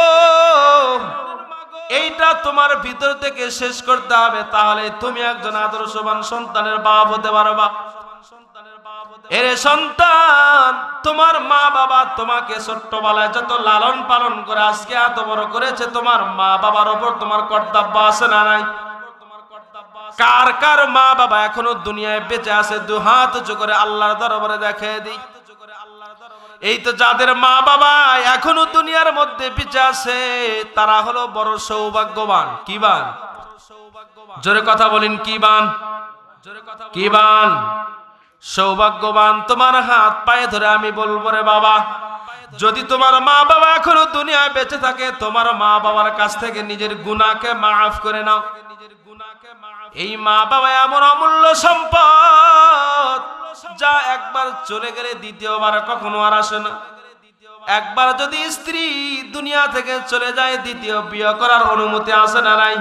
এইটা তোমার ভিতর থেকে শেষ করতে হবে, তাহলে তুমি একজন আদর্শবান সন্তানের বাপ হতে পারবা। এর সন্তান, তোমার মা বাবা তোমাকে ছোট্টবেলায় যত লালন পালন করে আজকে এত বড় করেছে, তোমার মা বাবার উপর তোমার কর্তব্য আছে না নাই? কার কার মা বাবা এখনো দুনিয়ায় বেঁচে আছে? 2 হাত উঁচু করে আল্লাহর দরবারে দেখিয়ে দিই। এই তো যাদের মা বাবা এখনো দুনিয়ার মধ্যে বেঁচে আছে তারা হলো বড় সৌভাগ্যবান। কি বান? জোরে কথা বলেন, কি বান? কি বান? সৌভাগ্যবান। তোমার হাত পায়ে ধরে আমি বলবো রে বাবা, যদি তোমার মা বাবা এখনো দুনিয়ায় বেঁচে থাকে তোমার মা বাবার কাছ থেকে নিজের গুনাহকে মাফ করে নাও। এই মা বাবা এমন অমূল্য সম্পদ, যা একবার চলে গেলে দ্বিতীয়বার কখনো আর আসে না। একবার যদি স্ত্রী দুনিয়া থেকে চলে যায় দ্বিতীয় বিয়ে করার অনুমতি আছে না নাই?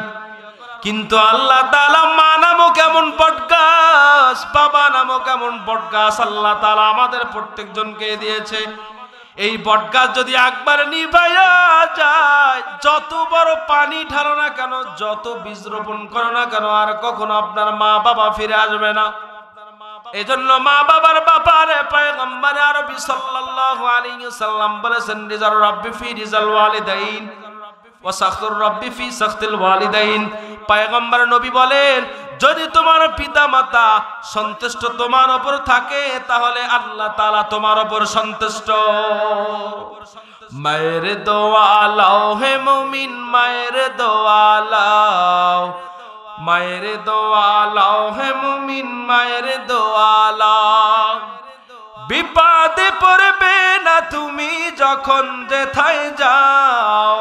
কিন্তু আল্লাহ তাআলা মা নামক এমন বটগাছ, বাবা নামক এমন বটগাছ আল্লাহ তাআলা আমাদের প্রত্যেকজনকে দিয়েছে। এই বটগাছ যদি একবার নিভাইয়া যায়, যত বড় পানি ঢালো না কেন, যত বীজ রোপণ করো না কেন, আর কখনো আপনার মা বাবা ফিরে আসবে না। এজন্য মা বাবার ব্যাপারে পয়গম্বর আরবি সাল্লাল্লাহু আলাইহি ওয়াসাল্লাম বলেছেন, রিজাল রাব্বি ফি রিজাল ওয়ালিদাইন ওয়া সাখতুর রাব্বি ফি সাখতিল ওয়ালিদাইন। পয়গম্বর নবী বলেন, যদি তোমার পিতামাতা সন্তুষ্ট তোমার উপর থাকে, তাহলে আল্লাহ তাআলা তোমার উপর সন্তুষ্ট। মায়ের দোয়া লাও হে মুমিন, মায়ের দোয়া লাও, মায়ের দোয়া লাও হে মুমিন, মায়ের দোয়া লাও। বিপদে পড়বে না তুমি যখন যেথায় যাও,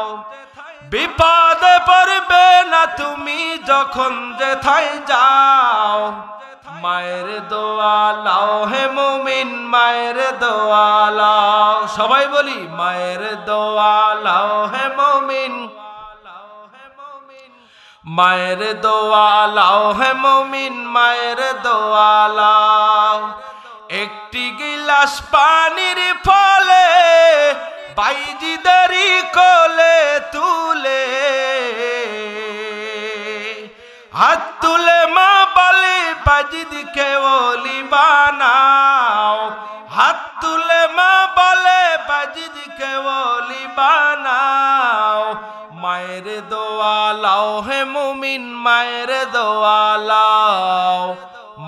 বিপদে পড়বে না তুমি যখন যেথায় যাও। মায়ের দোয়া লাও হে মুমিন, মায়ের দোয়া লাও। সবাই বলি, মায়ের দোয়া লাও হে মুমিন, মায়ের দোয়া লাও হে মুমিন, মায়ের দোয়া লাও। একটি গিলাস পানির ফলে বাইজিদারি কোলে তুলে, হাত তুলে মা বলে বাজিদকে ওলি বানাও, হাত তুলে মা বলে বাজিদকে ওলি বানাও। মায়ের দোয়া লাও হে মুমিন, মায়ের দোয়া লাও,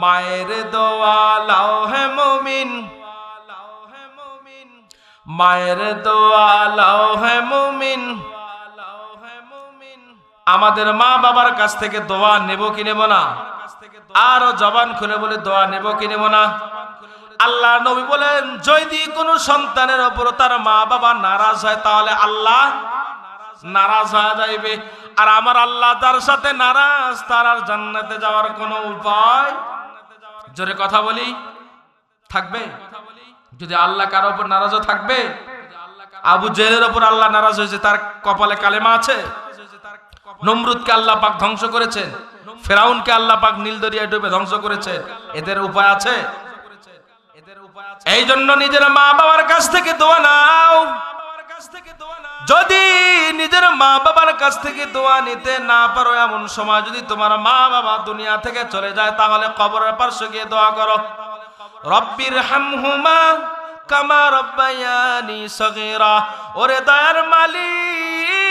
মায়ের দোয়া লাও হে মুমিন, মায়ের দোয়া লাও হে মুমিন। আমাদের মা বাবার কাছ থেকে দোয়া নেব কি নেব না? আরো জবান খুলে বলে, দোয়া নেব কি নেব না? আল্লাহ নবী বলেন, যদি কোনো সন্তানের উপর তার মা বাবা নারাজ হয়, তাহলে আল্লাহ নারাজ হয়ে যাইবে। আর আমার আল্লাহ তার সাথে নারাজ, তার আর জান্নাতে যাওয়ার কোনো উপায়, জোরে কথা বলি, থাকবে? যদি আল্লাহ কারো উপর নারাজ থাকবে? আবু জেহেলের উপর আল্লাহ নারাজ হয়েছে, তার কপালে কালেমা আছে? নমরুদকে আল্লাহ পাক ধ্বংস করেছেন, ফেরাউনকে আল্লাহ পাক নীল দরিয়ায় ডুবে ধ্বংস করেছে, এদের উপায় আছে? এই জন্য নিজের মা বাবার কাছ থেকে দোয়া নাও। যদি নিজের মা বাবার কাছ থেকে দোয়া নিতে না পারো, এমন সময় যদি তোমার মা বাবা দুনিয়া থেকে চলে যায়, তাহলে কবরের পাশে গিয়ে দোয়া করো, রব্বির হামহুমা কামা রব্বায়ানি সগীরা। ওরে দয়ার মালিক,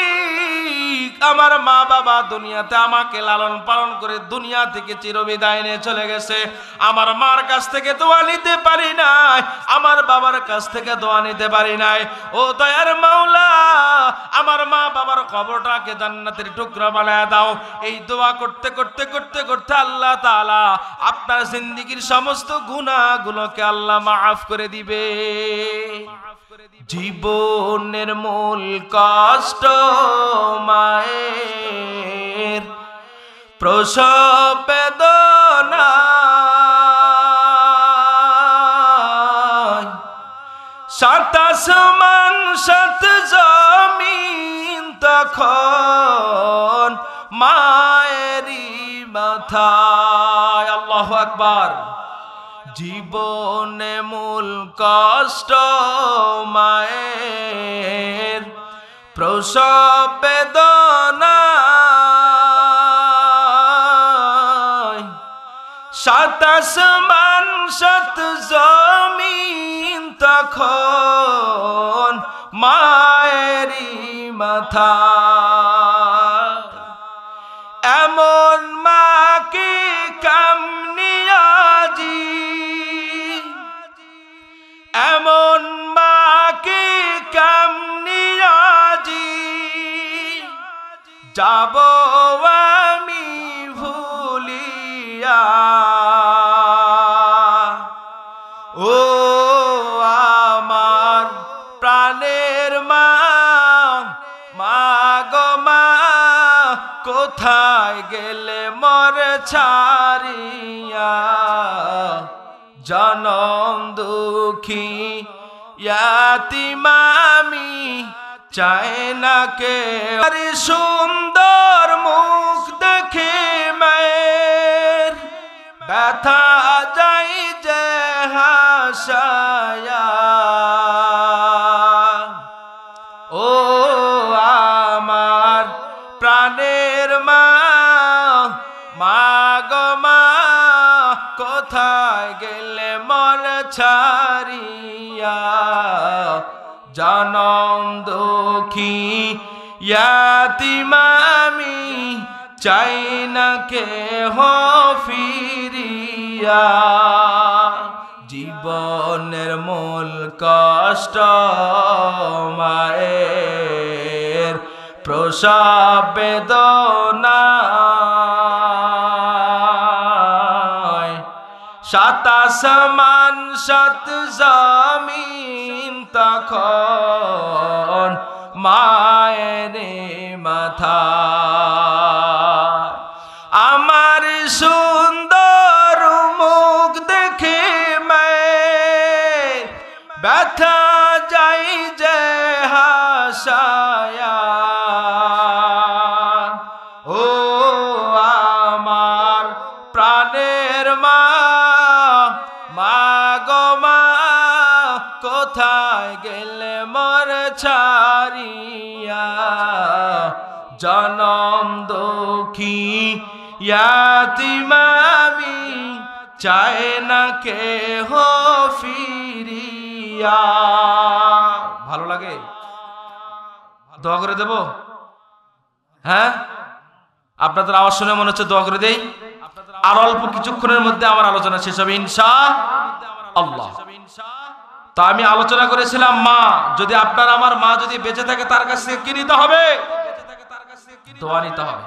আমার মা বাবা দুনিয়াতে আমাকে লালন পালন করে দুনিয়া থেকে চিরবিদায় নিয়ে চলে গেছে, আমার মার কাছ থেকে দোয়া নিতে পারি নাই, আমার বাবার কাছ থেকে দোয়া নিতে পারি নাই। ও দয়ার মাওলা, আমার মা বাবার কবরটাকে জান্নাতের টুকরা বানায় দাও। এই দোয়া করতে করতে করতে করতে আল্লাহ তাআলা আপনার জিন্দেগীর সমস্ত গুনাহগুলোকে আল্লাহ মাফ করে দিবে। জীবনের মূল কষ্ট মায়ের, প্রসব বেদনা, সাত আসমান সাত জমিন তখন মায়েরই মাথায়। আল্লাহু আকবার। জীবনে মূল কষ্ট মায়ের, প্রসব বেদনা, সাত আসমান সাত জমিন তখন মায়েরই মাথা। এমন মাকে কামনিয়াজি, এমন মাকে কামনিয়াজি, যাব আমি ভুলিয়া। ও আমার প্রাণের মা, মা গো মা, কোথায় গেলে মরে ছাড়িয়া, জনম দুঃখী ইয়াতিম আমি চাই না কে সুন্দর মুখ দেখে মায়ের ব্যথা যাই যে হাসায়া ও আমার প্রাণের মা মা গো মা কোথায় গেলে মন ছাড়িয়া জনম দুঃখী ইয়াতিম আমি চাই না কেহ ফিরিয়া জীবনের মূল কষ্ট মায়ের প্রসব বেদনা সাত আসমান সাত জমিন তখন মায়ের মাথা আমার সুন্দর মুখ দেখে মায়ের ব্যথা যাই যে হাসায়া ও আমার প্রাণের মা মা গো মা কোথায় গেলে মর ছাড়িয়া জনম দুঃখী ইয়াতিম আমি চাই না কেহ ফিরিয়া। ভালো লাগে? দোয়া করে দেব? হ্যাঁ, আপনাদের আওয়াজ শুনে মনে হচ্ছে দোয়া করে দেই। আর অল্প কিছুক্ষণের মধ্যে আমার আলোচনা শেষ হবে ইনশাআল্লাহ। তো আমি আলোচনা করেছিলাম মা, যদি আপনার আমার মা যদি বেঁচে থাকে তার কাছ থেকে কি নিতে হবে? দোয়া নিতে হবে।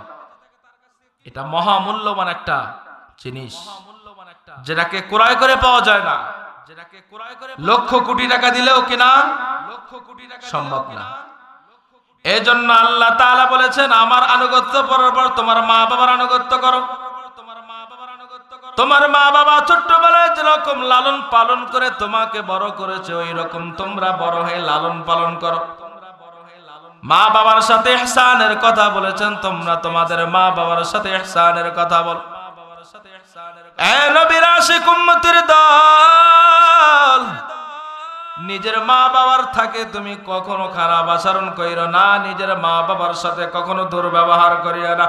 এটা মহামূল্যবান একটা জিনিস, যেটাকে ক্রয় করে পাওয়া যায় না। লক্ষ কোটি টাকা দিলেও কিনা সম্ভব না। এজন্য আল্লাহ তাআলা বলেছেন আমার আনুগত্য করার পর তোমার মা বাবার আনুগত্য করো। তোমার মা বাবা ছোট্টবেলায় যেরকম লালন পালন করে তোমাকে বড় করেছে ওই রকম তোমরা বড় হয়ে লালন পালন করো। মা বাবার সাথে ইহসানের কথা বলেছেন, তোমরা তোমাদের মা বাবার সাথে ইহসানের কথা বলো। এ নবীর আশিক উম্মতের দল, নিজের মা বাবার থাকে তুমি কখনো খারাপ আচরণ কইরো না, নিজের মা বাবার সাথে কখনো দুর্ব্যবহার করিও না।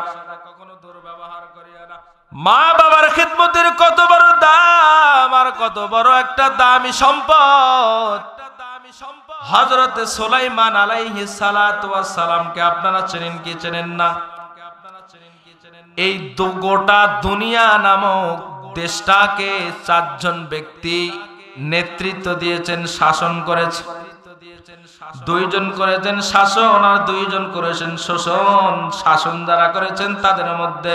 মা বাবার খিদমতের কত বড় দাম আর কত বড় একটা দামি সম্পদ। হযরত সুলাইমান আলাইহিস সালাতু ওয়াস সালামকে আপনারা চেনেন কি চেনেন না? এই গোটা দুনিয়া নামক দেশটাকে চারজন ব্যক্তি নেতৃত্ব দিয়েছেন, শাসন করেছে। দুইজন করেছেন শাসন আর দুইজন করেছেন শোষণ। শাসন যারা করেছেন তাদের মধ্যে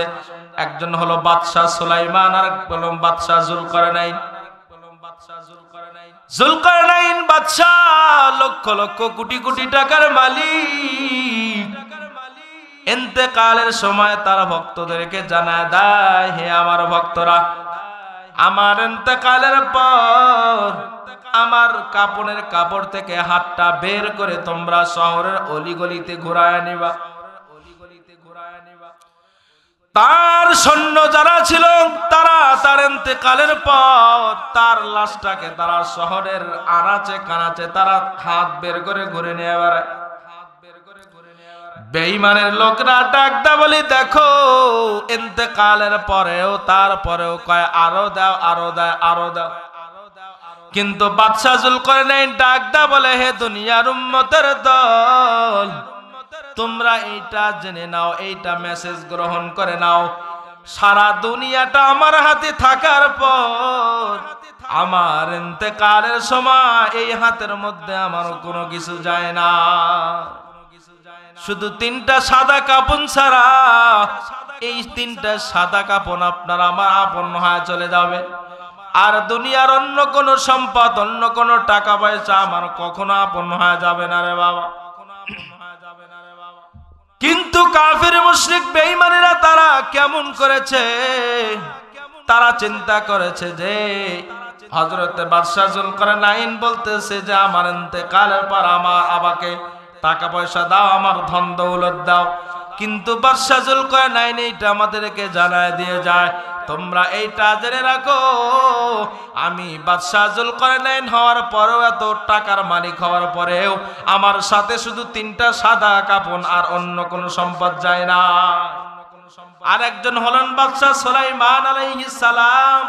একজন হলো বাদশাহ সুলাইমান আর হলো বাদশাহ যুলকারনাইন। যুলকারনাইন বাদশাহ লক্ষ লক্ষ কোটি কোটি টাকার মালিক। ইন্তেকালের সময় তার ভক্তদেরকে জানায় দেয়, হে আমার ভক্তরা, আমার ইন্তেকালের পর আমার কাপড়ের কাপড় থেকে হাতটা বের করে তোমরা শহরের অলিগলিতে ঘুরায় নিবা। তার সৈন্য যারা ছিল তারা তার ইন্তেকালের পর তার লাশটাকে তারা শহরের আনাচে কানাচে তারা হাত বের করে ঘুরে নিয়ে বেড়ায়। বেঈমানের লোকরা ডাকদা বলি, দেখো ইন্তেকালের পরেও তারপরেও কয় আরো দাও আরো দাও আরো দাও। কিন্তু বাদশাহ যুলকারনাইন ডাকদা বলে, হে দুনিয়ার উম্মতের দল, তোমরা এইটা জেনে নাও, এইটা মেসেজ গ্রহণ করে নাও, সারা দুনিয়াটা আমার হাতে থাকার পর আমার ইন্তেকালের সময় এই হাতের মধ্যে আমার কোনো কিছু যায় না, শুধু তিনটা সাদা কাপড় ছাড়া। এই তিনটা সাদা কাপড় আপনার আমার আপন হয়ে চলে যাবে, আর দুনিয়ার অন্য কোন সম্পদ অন্য কোন টাকা পয়সা আমার কখনো আপন হয়ে যাবে না রে বাবা। কিন্তু কাফির মুশরিক বেঈমানেরা তারা কেমন করেছে, তারা চিন্তা করেছে যে হযরতে বাদশাহ যুলকারনাইন বলতেছে যে আমার ইন্তেকালের পর আমার আবাকে টাকা পয়সা দাও, আমার ধন দৌলত দাও। কিন্তু বাদশাহ যুলকারনাইন এইটা আমাদেরকে জানায় দিয়ে যায়, তোমরা এইটা জেনে রাখো, আমি বাদশাহ যুলকারনাইন হওয়ার পরেও, এত টাকার মালিক হওয়ার পরেও আমার সাথে শুধু 3টা সাদা কাফন আর অন্য কোনো সম্পদ যায় না। আর একজন হলেন বাদশাহ সুলাইমান আলাইহিস সালাম।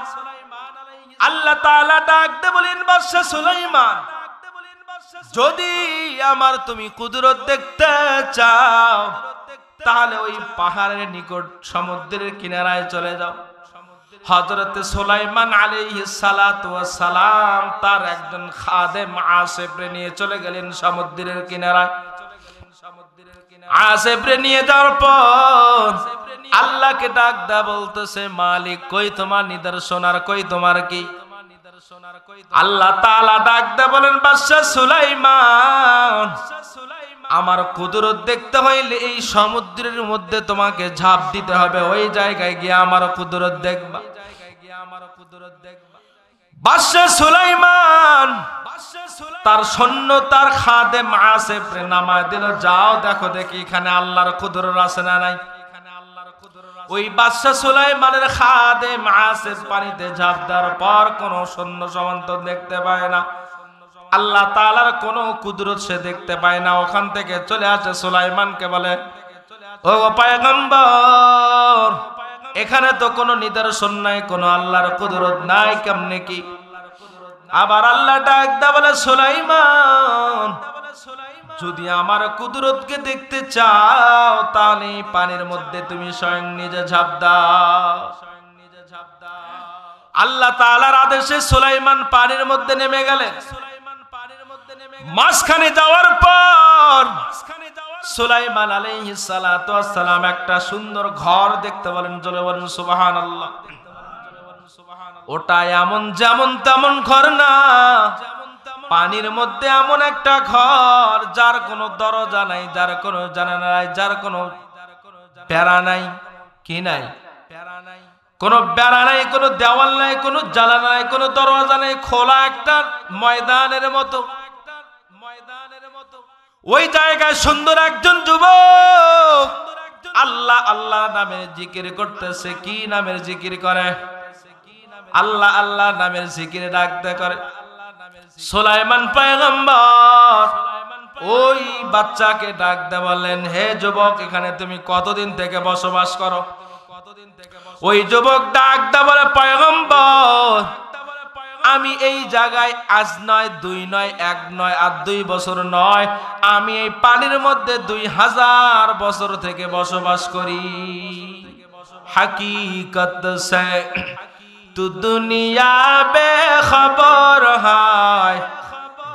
আল্লাহ তাআলা ডাকতে বলেন, বাদশাহ সুলাইমান, যদি আমার তুমি কুদরত দেখতে চাও তাহলে ওই পাহাড়ের নিকট সমুদ্রের কিনারায় চলে যাও। হযরতে সুলাইমান আলাইহিস সালাতু ওয়াস সালাম তার একজন খাদেম আসেফরে নিয়ে চলে গেলেন সমুদ্রের কিনারায়। আসেফরে নিয়ে যাওয়ার পর আল্লাহকে ডাক দেয়া বলতেছে, মালিক কই তোমার নিদর্শন, আর কই তোমার কি? আল্লাহ তাআলা ডাক দেয়া বলেন, বাদশাহ সুলাইমান, আমার কুদরত দেখতে হইলে এই সমুদ্রের মধ্যে তোমাকে ঝাঁপ দিতে হবে, ওই জায়গায় গিয়ে আমার কুদরত দেখবা। বাদশাহ সুলাইমান তার সৈন্য, তার খাদেম আসেফরে নামায় দিল, যাও দেখো দেখি এখানে আল্লাহর কুদরত আছে না নাই। ওই বাদশাহ সুলাইমানের খাদেম আসেফ পানিতে ঝাঁপ দেওয়ার পর কোন সৈন্য সামন্ত দেখতে পায় না, আল্লাহ তাআলার কোন কুদরত সে দেখতে পায় না। ওখান থেকে চলে আসে সুলাইমানকে বলে, ও পয়গম্বর, এখানে তো কোনো নিদর্শন নাই, কোনো আল্লাহর কুদরত নাই, কেমনে কি? আবার আল্লাহ ডাক দেয়া বলে, সুলাইমান, যদি আমার কুদরতকে দেখতে চাও তাহলে পানির মধ্যে তুমি স্বয়ং নিজে ঝাঁপ দাও। আল্লাহ তাআলার আদেশে সুলাইমান পানির মধ্যে নেমে গেলেন। মাঝখানে যাওয়ার পর সুলাইমান আলাইহিস সালাতু ওয়াস সালাম একটা সুন্দর ঘর দেখতে পেলেন। জোরে বলেন সুবহানাল্লাহ। ওটা এমন যেমন তেমন ঘর না, পানির মধ্যে এমন একটা ঘর যার কোনো দরজা নাই, যার কোনো জানালা নাই, যার কোনো বেড়া নাই, কি নাই, কোনো বেড়া নাই, কোনো দেওয়াল নাই, কোনো জানালা নাই, কোনো দরজা নাই, খোলা একটা ময়দানের মতো। ওই জায়গায় সুন্দর একজন যুবক আল্লাহ আল্লাহ নামের জিকির করতেছে। কি নামের জিকির করে? আল্লাহ আল্লাহ নামের জিকির ডাকতে করে। সুলাইমান পয়গম্বর ওই বাচ্চাকে ডাক দিয়ে বললেন, হে যুবক, এখানে তুমি কতদিন থেকে বসবাস করো? ওই যুবক ডাক দিয়ে বলে, পয়গম্বর, আমি এই জায়গায় আজ নয়, 2 নয়, 1 নয়, আর 2 বছর নয়, আমি এই পানির মধ্যে 2000 বছর থেকে বসবাস করি। হাকিকত সে তু দুনিয়া বেখবর হয়,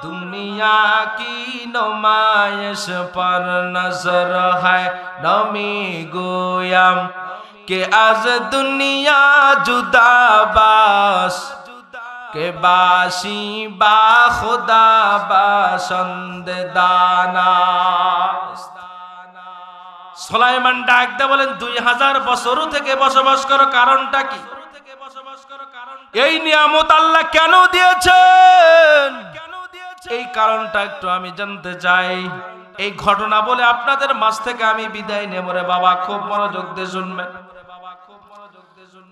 দুনিয়া কি নুমাইশ পর নজর হয়। নমি গোয়াম কে আজ দুনিয়া জুদাবাস, কে বাসি বা খুদা বাসন্দে দানা। সুলাইমান ডাক দিয়ে বলেন, 2000 বছর থেকে বসবাস করো, কারণটা কি? এই নিয়ামত আল্লাহ কেন দিয়েছেন? এই কারণটা একটু আমি জানতে চাই। এই ঘটনা বলে আপনাদের মাঝ থেকে আমি বিদায় নেব রে বাবা, খুব মনোযোগ দিয়ে শুনবেন।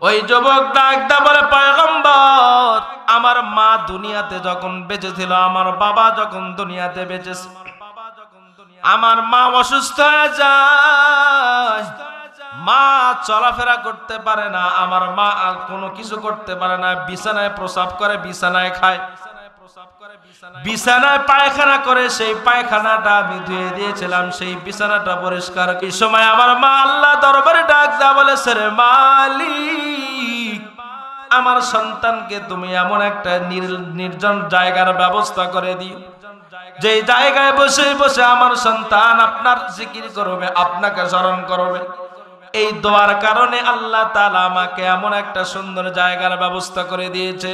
ওই যুবক ডাক দিয়ে বলে, পয়গম্বর, আমার মা দুনিয়াতে যখন বেঁচে ছিল, আমার বাবা যখন দুনিয়াতে বেঁচে, আমার মা অসুস্থ হয়ে যায়, মা চলাফেরা করতে পারে না, আমার মা আর কোনো কিছু করতে পারে না, বিছানায় প্রসাব করে, বিছানায় খায়, বিছানায় পায়খানা করে। সেই পায়খানাটা আমি ধুয়ে দিয়েছিলাম, সেই বিছানাটা পরিষ্কার। এই সময় আমার মা আল্লাহ দরবারে ডাক দেয়া বলে, রে মালিক, আমার সন্তানকে তুমি এমন একটা নির্জন জায়গার ব্যবস্থা করে দিও, যে জায়গায় বসে বসে আমার সন্তান আপনার জিকির করবে, আপনাকে স্মরণ করবে। এই দোয়ার কারণে আল্লাহ তাআলা আমাকে এমন একটা সুন্দর জায়গার ব্যবস্থা করে দিয়েছে।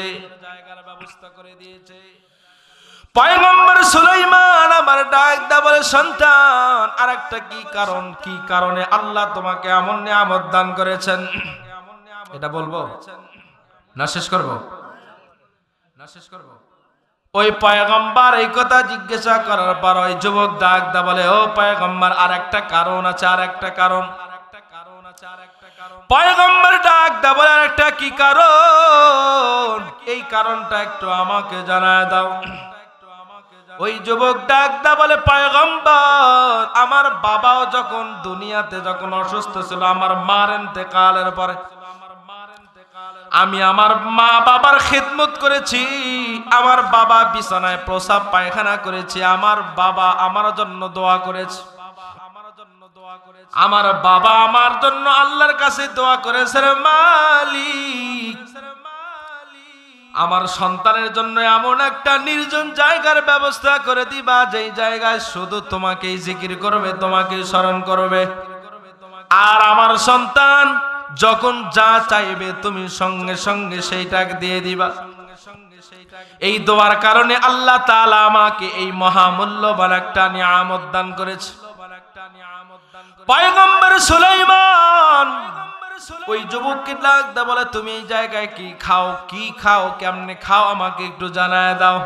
পয়গম্বর সুলাইমান আমার ডাক দেয়া বলে, সন্তান, আরেকটা কি কারণ, কি কারণে আল্লাহ তোমাকে এমন নিয়ামত দান করেছেন, এটা বলবো? না শেষ করব? ওই পয়গম্বর এই কথা জিজ্ঞাসা করার পর ওই যুবক ডাক দা বলে, ও পয়গম্বর, আর একটা কারণ আছে, আর একটা কারণ। পয়গম্বর ডাক দা বলে, আর একটা কি কারণ? এই কারণটা একটু আমাকে জানায় দাও। ওই যুবক ডাক দা বলে, পয়গম্বর, আমার বাবাও যখন দুনিয়াতে যখন অসুস্থ ছিল, আমার মার ইন্তেকালের পরে আমি আমার মা বাবার খিদমত করেছি। আমার বাবা বিছানায় প্রসাব পায়খানা করেছে, আমার বাবা আমার জন্য দোয়া করেছে। আমার বাবা আমার জন্য আল্লাহর কাছে দোয়া করেছে, মালিক আমার সন্তানের জন্য এমন একটা নির্জন জায়গার ব্যবস্থা করে দিবা, যেই জায়গায় শুধু তোমাকেই জিকির করবে, তোমাকেই স্মরণ করবে। আর আমার সন্তান যখন যা চাইবে তুমি সঙ্গে সঙ্গে সেইটাকে দিয়ে দিবা। এই দোয়ার কারণে আল্লাহ তাআলা আমাকে এই মহামূল্যবান একটা নিয়ামত দান করেছে। পয়গম্বর সুলাইমান ওই যুবককে ডাক দা বলে, তুমি এই জায়গায় কি খাও, কেমনে খাও, আমাকে একটু জানায় দাও।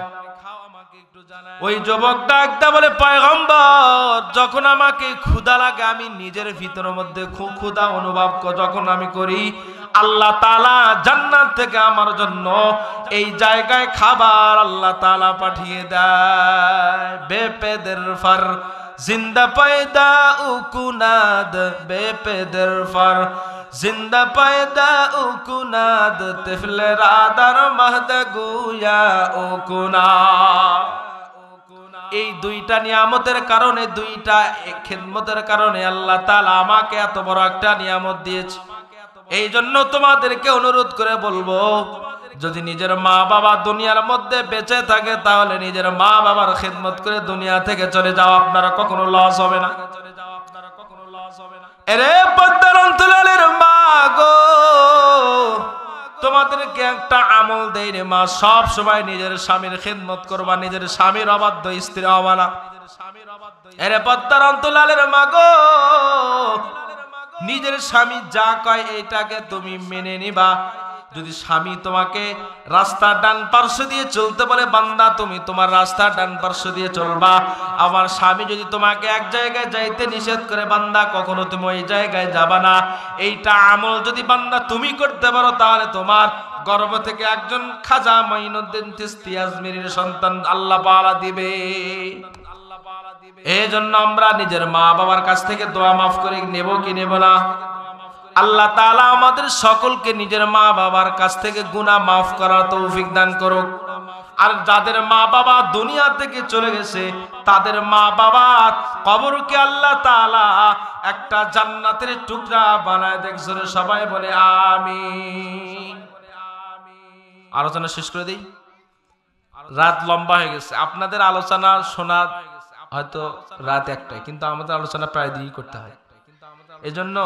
ওই যুবক ডাক দা বলে, পয়গম্বর, যখন আমাকে ক্ষুধা লাগে, আমি নিজের ভিতরের মধ্যে খুব ক্ষুধা অনুভব যখন আমি করি, আল্লাহ তাআলা জান্নাত থেকে আমার জন্য এই জায়গায় খাবার আল্লাহ তাআলা পাঠিয়ে দেয়। বেপেদের ফার জিন্দা পয়দা উকুনাদ, বেপেদের ফার জিন্দা পয়দা উকুনাদ, তিফলে রাদার মাহদ গুয়া উকুনা। এই দুইটা নিয়ামতের কারণে, দুইটা খিদমতের কারণে আল্লাহ তাআলা আমাকে এত বড় একটা নিয়ামত দিয়েছে। এই জন্য তোমাদেরকে অনুরোধ করে বলবো, যদি নিজের মা বাবা দুনিয়ার মধ্যে বেঁচে থাকে, তাহলে নিজের মা বাবার খিদমত করে দুনিয়া থেকে চলে যাও, আপনারা কখনো লস হবে না। এরে পদ্মার অন্তরালের মা গো, তোমাদেরকে একটা আমল দেই রে মা, সব সময় নিজের স্বামীর খিদমত করবা, নিজের স্বামীর অবাধ্য স্ত্রী হবা না। এরে পদ্মার অন্তরালের মা গো, নিজের স্বামী যা কয় এইটাকে তুমি মেনে নিবা। যদি স্বামী তোমাকে রাস্তা ডান পার্শ্ব দিয়ে চলতে বলে, বান্দা তুমি তোমার রাস্তা ডান পার্শ্ব দিয়ে চলবা। আমার স্বামী যদি তোমাকে এক জায়গায় যাইতে নিষেধ করে, বান্দা কখনো তুমি ওই জায়গায় যাবা না। এইটা আমল যদি বান্দা তুমি করতে পারো, তাহলে তোমার গর্ভ থেকে একজন খাজা মঈনুদ্দিন চিশতি আজমিরির সন্তান আল্লাহ পাওয়া দিবে। এই জন্য আমরা নিজের মা বাবার কাছ থেকে দোয়া মাফ করে নেব কি নেব না? আল্লাহ তাআলা আমাদের সকলকে নিজের মা বাবার কাছ থেকে গুনাহ মাফ করার তৌফিক দান করুক। আর যাদের মা বাবা দুনিয়া থেকে চলে গেছে, তাদের মা বাবার কবরকে আল্লাহ তাআলা একটা জান্নাতের টুকরা বানায় দেখছেন। সবাই বলে আমিন। আলোচনা শেষ করে দিই, রাত লম্বা হয়ে গেছে। আপনাদের আলোচনা শোনা হয়তো রাত একটাই, কিন্তু আমাদের আলোচনা প্রায় দিনই করতে হয়। এজন্য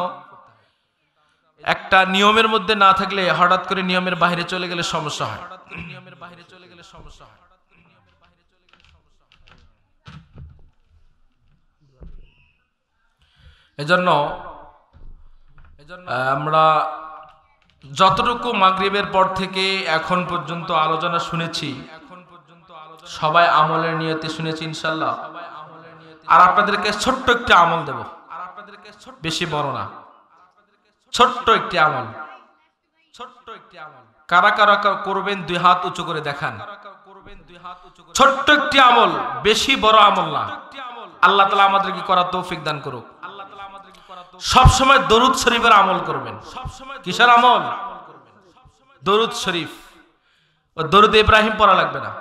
একটা নিয়মের মধ্যে না থাকলে, হঠাৎ করে নিয়মের বাইরে চলে গেলে সমস্যা হয়। এজন্য আমরা যতটুকু মাগরিবের পর থেকে এখন পর্যন্ত আলোচনা শুনেছি, সবাই আমলের নিয়তে শুনেছি ইনশাআল্লাহ। আর আপনাদেরকে ছোট্ট একটি আমল দেব, বেশি বড় না, ছোট্ট একটি আমল। কারা কারা করবেন দুই হাত উঁচু করে দেখান। ছোট্ট একটি আমল, বেশি বড় আমল না। আল্লাহ তাআলা আমাদেরকে করার তৌফিক দান করুক। সব সময় দরুদ শরীফের আমল করবেন। কিসের আমল? দরুদ শরীফ। ও দরুদ ইব্রাহিম পড়া লাগবে না,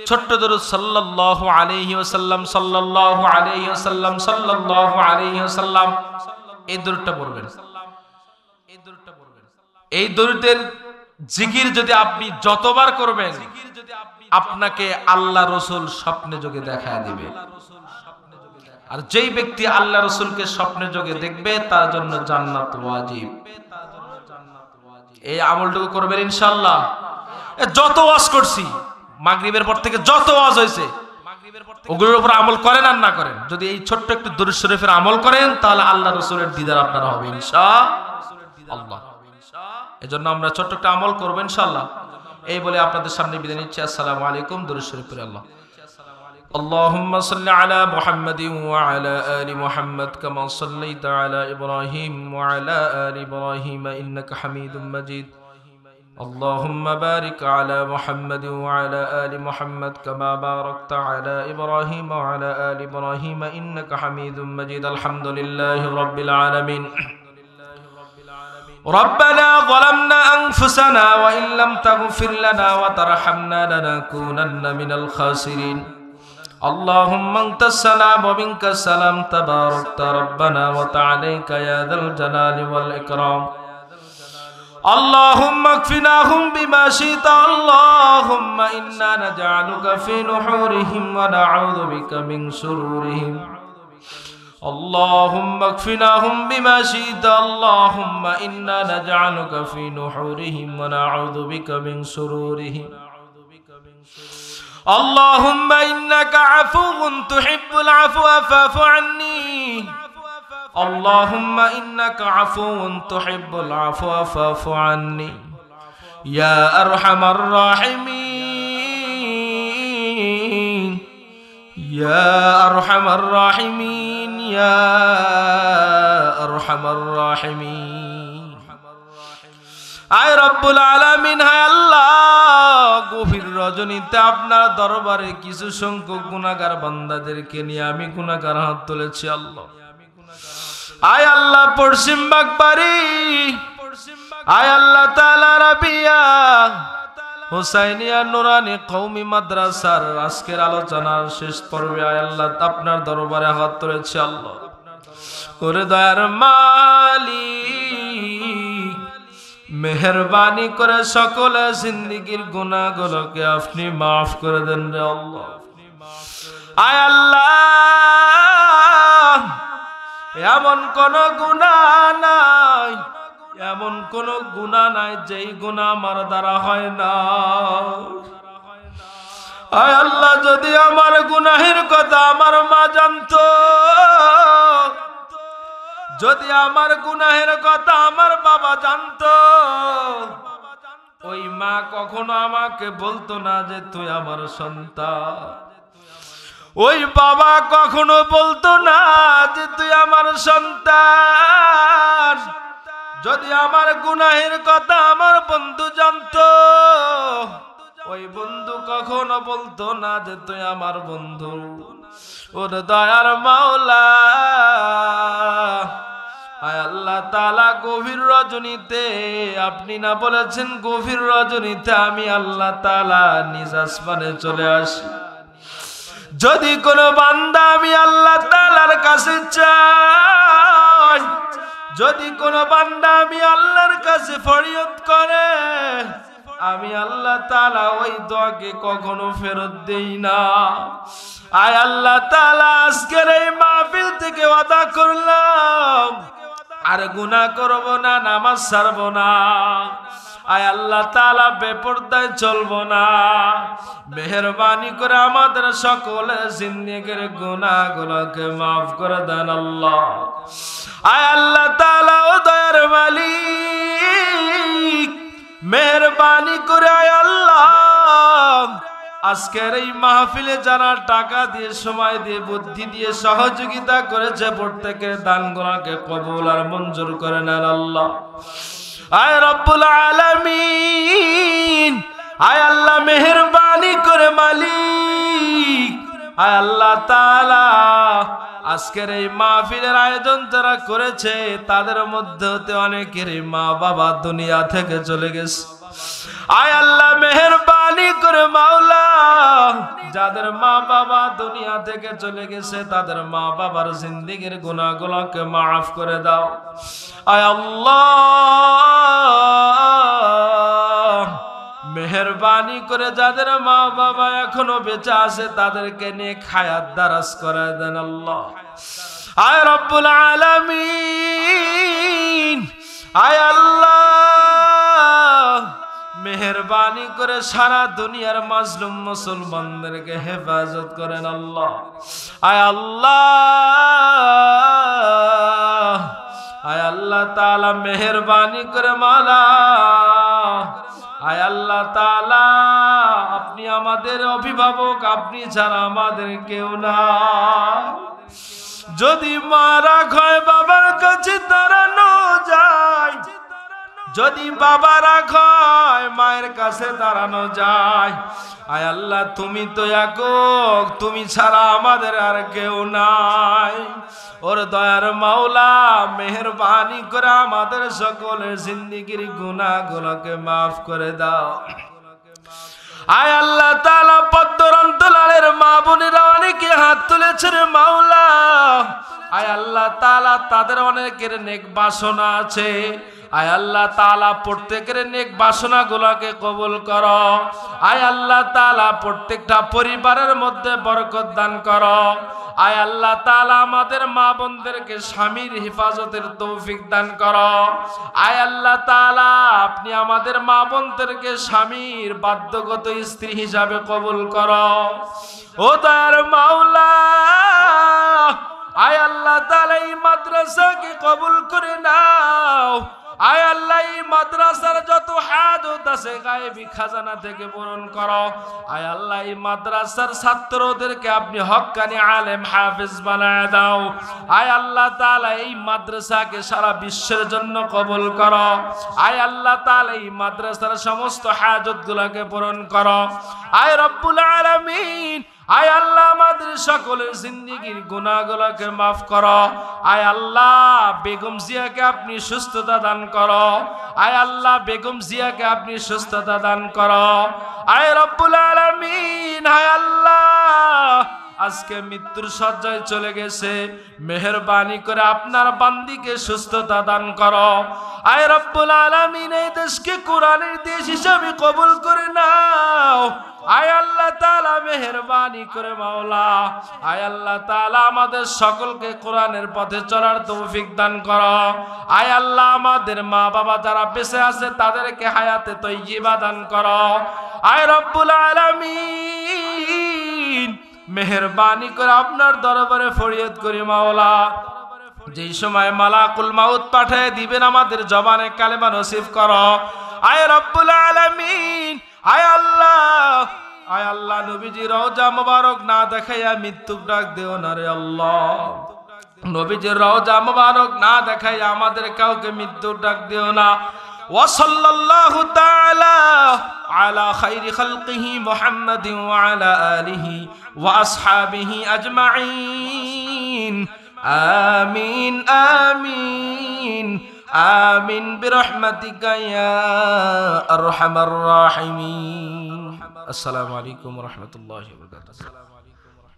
ছোট্ট দরুদ সাল্লাল্লাহু আলাইহি ওয়াসাল্লাম, সাল্লাল্লাহু আলাইহি ওয়াসাল্লাম, সাল্লাল্লাহু আলাইহি ওয়াসাল্লাম, এই দরুদটা পড়বেন। এই দরুদের জিকির যদি আপনি যতবার করবেন, আপনাকে আল্লাহ রাসূল স্বপ্নে যোগে দেখায় দিবে। আর যেই ব্যক্তি আল্লাহ রাসূলকে স্বপ্নে যোগে দেখবে, তার জন্য জান্নাত ওয়াজিব। এই আমলটুকু করবেন ইনশাআল্লাহ। যত ওয়াজ করছি মাগরিবের পর থেকে, যত ওয়াজ হয়েছে, ওগুলোর উপর আমল করেন আর না করেন, যদি এই ছোট্ট একটু দরুদ শরীফের আমল করেন, তাহলে আল্লাহ রাসূলের দিদার আপনারা হবে ইনশাআল্লাহ। এজন্য আমরা ছোট্ট একটা আমল করব ইনশাআল্লাহ। এই বলে আপনাদের সামনে বিদায় নিচ্ছি। আসসালামু আলাইকুম। দুরূদ শরীফ পড়ে আল্লাহ اللهم صل على محمد وعلى آل محمد كما صليت على إبراهيم وعلى آل إبراهيم إنك حميد مجيد اللهم بارك على محمد وعلى آل محمد كما باركت على إبراهيم وعلى آل إبراهيم إنك حميد مجيد الحمد لله رب العالمين ربنا ظلمنا أنفسنا وإن لم تغفر لنا وترحمنا لنكونن من الخاسرين اللهم انت السلام ومنك السلام تباركت ربنا وتعاليك يا ذا الجلال والإكرام اللهم اكفناهم بما شئت اللهم إنا نجعلك في نحورهم ونعوذ بك من شرورهم اللهم اكفناهم بما شئت اللهم إنا نجعلك في نحورهم ونعوذ بك من شرورهم اللهم إنك عفو تحب العفو فاعف عني اللهم إنك عفو تحب العفو فاعف عني يا أرحم الراحمين يا أرحم الراحمين يا أرحم الراحمين আয় রব্বুল আলামিন হায় আল্লাহ গভীর রজনীতে আপনার দরবারে কিছু সংখ্যক গুনাহগার বান্দাদেরকে নিয়ে আমি গুনাহগার হাত তুলেছি আল্লাহ আয় আল্লাহ পশ্চিম বাগবাড়ি আয় আল্লাহ তাআলা রাবিয়া হুসাইনিয়া নুরানি কওমি মাদ্রাসার আজকের আলোচনার শেষ পর্বে আয় আল্লাহ আপনার দরবারে হাত তুলেছি আল্লাহ ওরে দয়ার মালিক মেহেরবানি করে সকল জিন্দেগীর গুনাহগুলোকে আপনি মাফ করে দেন রে আল্লাহ আয় আল্লাহ এমন কোন গুনাহ নাই এমন কোন গুনাহ নাই যেই গুনাহ আমার দ্বারা হয় না আয় আল্লাহ যদি আমার গুনাহের কথা আমার মা জানতো যদি আমার গুনাহের কথা আমার বাবা জানতো ওই মা কখনো আমাকে বলতো না যে তুই আমার সন্তান ওই বাবা কখনো বলতো না যে তুই আমার সন্তান যদি আমার গুনাহের কথা আমার বন্ধু জানতো ওই বন্ধু কখনো বলতো না যে তুই আমার বন্ধু ওর দয়ার মাওলা আয় আল্লাহ তাআলা গভীর রজনীতে আপনি না বলেছেন গভীর রজনীতে আমি আল্লাহ তাআলা নিজ আসমানে চলে আসি যদি কোনো বান্দা আমি আল্লাহ তাআলার কাছে চাই যদি কোনো বান্দা আমি আল্লাহর কাছে ফরিয়াদ করে আমি আল্লাহ তাআলা ওই দোয়াকে কখনো ফেরত দেই না আয় আল্লাহ তাআলা আজকের এই মাহফিল থেকে ওয়াদা করলাম আর গুনাহ করব না নামাজ ছাড়ব না আয় আল্লাহ তাআলা বেপরদায় চলব না মেহেরবানি করে আমাদের সকলের জিন্দেগীর গুনাহগুলোকে maaf করে দেন আল্লাহ আয় আল্লাহ তাআলা ও দয়ার মালিক মেহেরবানি করে আয় আল্লাহ আজকের এই মাহফিলে যারা টাকা দিয়ে সময় দিয়ে বুদ্ধি দিয়ে সহযোগিতা করেছে প্রত্যেকের দানগুলোকে কবুল আর মঞ্জুর করে নেন আল্লাহ আয় রব্বুল আলামিন আয় আল্লাহ মেহেরবানি করে মালিক আয় আল্লাহ তাআলা আজকের এই মাহফিলের আয়োজন যারা করেছে তাদের মধ্যে হতে অনেকের মা বাবা দুনিয়া থেকে চলে গেছে আয় আল্লাহ মেহেরবানি করে মাওলা যাদের মা বাবা দুনিয়া থেকে চলে গেছে তাদের মা বাবার জিন্দেগীর গুনাহগুলোকে maaf করে দাও আয় আল্লাহ মেহেরবানি করে যাদের মা বাবা এখনো বেঁচে আছে তাদেরকে নিয়ে হায়াত দারাজ করে দেন আল্লাহ আয় রব্বুল আলামিন আয় আল্লাহ মেহেরবানি করে সারা দুনিয়ার মাজলুম মুসলমানদেরকে হেফাজত করেন আল্লাহ আয় আল্লাহ আয় আল্লাহ তাআলা মেহেরবানি করে মাওলা, আয় আল্লাহ তাআলা আপনি আমাদের অভিভাবক, আপনি ছাড়া আমাদের কেউ না। যদি মারা হয় বাবার কাছে দাঁড়ানো যায়, যদি বাবারা হয় মায়ের কাছে দাঁড়ানো যায়। আয় আল্লাহ তুমি তো একক, তুমি ছাড়া আমাদের আর কেউ নাই। ওর দয়ার মাওলা মেহেরবানি করে আমাদের সকলের জিন্দেগির গুনাহগুলোকে মাফ করে দাও। আয় আল্লাহ তাআলা পদ্মর অন্তরালের মা বোনেরা অনেকে হাত তুলেছেন মাওলা, আয় আল্লাহ তাআলা তাদের অনেকের নেক বাসনা আছে। আয় আল্লাহ তাআলা প্রত্যেকের নেক বাসনাগুলোকে কবুল করো। আয় আল্লাহ তাআলা প্রত্যেকটা পরিবারের মধ্যে বরকত দান করো। আয় আল্লাহ তাআলা আমাদের মা বোনদেরকে স্বামীর হেফাজতের তৌফিক দান করো। আয় আল্লাহ তাআলা আপনি আমাদের মা বোনদেরকে স্বামীর বাধ্যগত স্ত্রী হিসাবে কবুল করো। ও দয়ার মাওলা, আয় আল্লাহ তাআলা এই মাদ্রাসাকে কবুল করে নাও। আয় আল্লাহ এই মাদ্রাসার যত হাজত আছে গায়েবী খাজানা থেকে পূরণ করো। আয় আল্লাহ এই মাদ্রাসার ছাত্রদেরকে আপনি হক্কানি আলেম হাফেজ বানায় দাও। আয় আল্লাহ তাআলা এই মাদ্রাসাকে সারা বিশ্বের জন্য কবুল করো। আয় আল্লাহ তাআলা এই মাদ্রাসার সমস্ত হাজতগুলোকে পূরণ করো। আয় রব্বুল আলামিন, আয় আল্লাহ আমাদের সকলের জিন্দেগির গুনাহগুলোকে মাফ করো। আয় আল্লাহ বেগম জিয়াকে আপনি সুস্থতা দান করো। আয় আল্লাহ বেগম জিয়াকে আপনি সুস্থতা দান করো। আয় রব্বুল আলামিন, আয় আল্লাহ আজকে মৃত্যুর শয্যায় চলে গেছে, মেহেরবানি করে আপনার বান্দিকে সুস্থতা দান করো। আয় রব্বুল আলামিন এই দেশকে কোরআনের দেশ হিসাবে কবুল করে নাও। আয় আল্লাহ তাআলা মেহেরবানি করে মাওলা, আয় আল্লাহ তাআলা আমাদের সকলকে কোরআনের পথে চলার তৌফিক দান করো। আয় আল্লাহ আমাদের মা বাবা যারা বেঁচে আছে তাদেরকে হায়াতে তয়্যিবা দান করো। আয় রব্বুল আলামিন মেহেরবানি করে আপনার দরবারে ফরিয়াদ করি মাওলা, যেই সময় মালাকুল মাউত পাঠিয়ে দিবেন আমাদের জবানে কালেমা নসিব করো। আয় রব্বুল আলামিন, আয় আল্লাহ নবীজি রওজা মুবারক না দেখাইয়া মৃত্যু ডাক দিও না রে আল্লাহ। নবীজির রওজা মুবারক না দেখাইয়া আমাদের কাউকে মৃত্যু ডাক দিও না। ওয়া সাল্লাল্লাহু তাআলা আলা খাইরি খালকিহি মুহাম্মাদিন ওয়া আলা আলিহি ওয়া আসহাবিহি আজমাইন। আমিন আমিন আমিন বিরহমাতিকা ইয়া আরহামার রাহিমিন। আসসালামু আলাইকুম ওয়া রাহমাতুল্লাহি ওয়া বারাকাতুহু।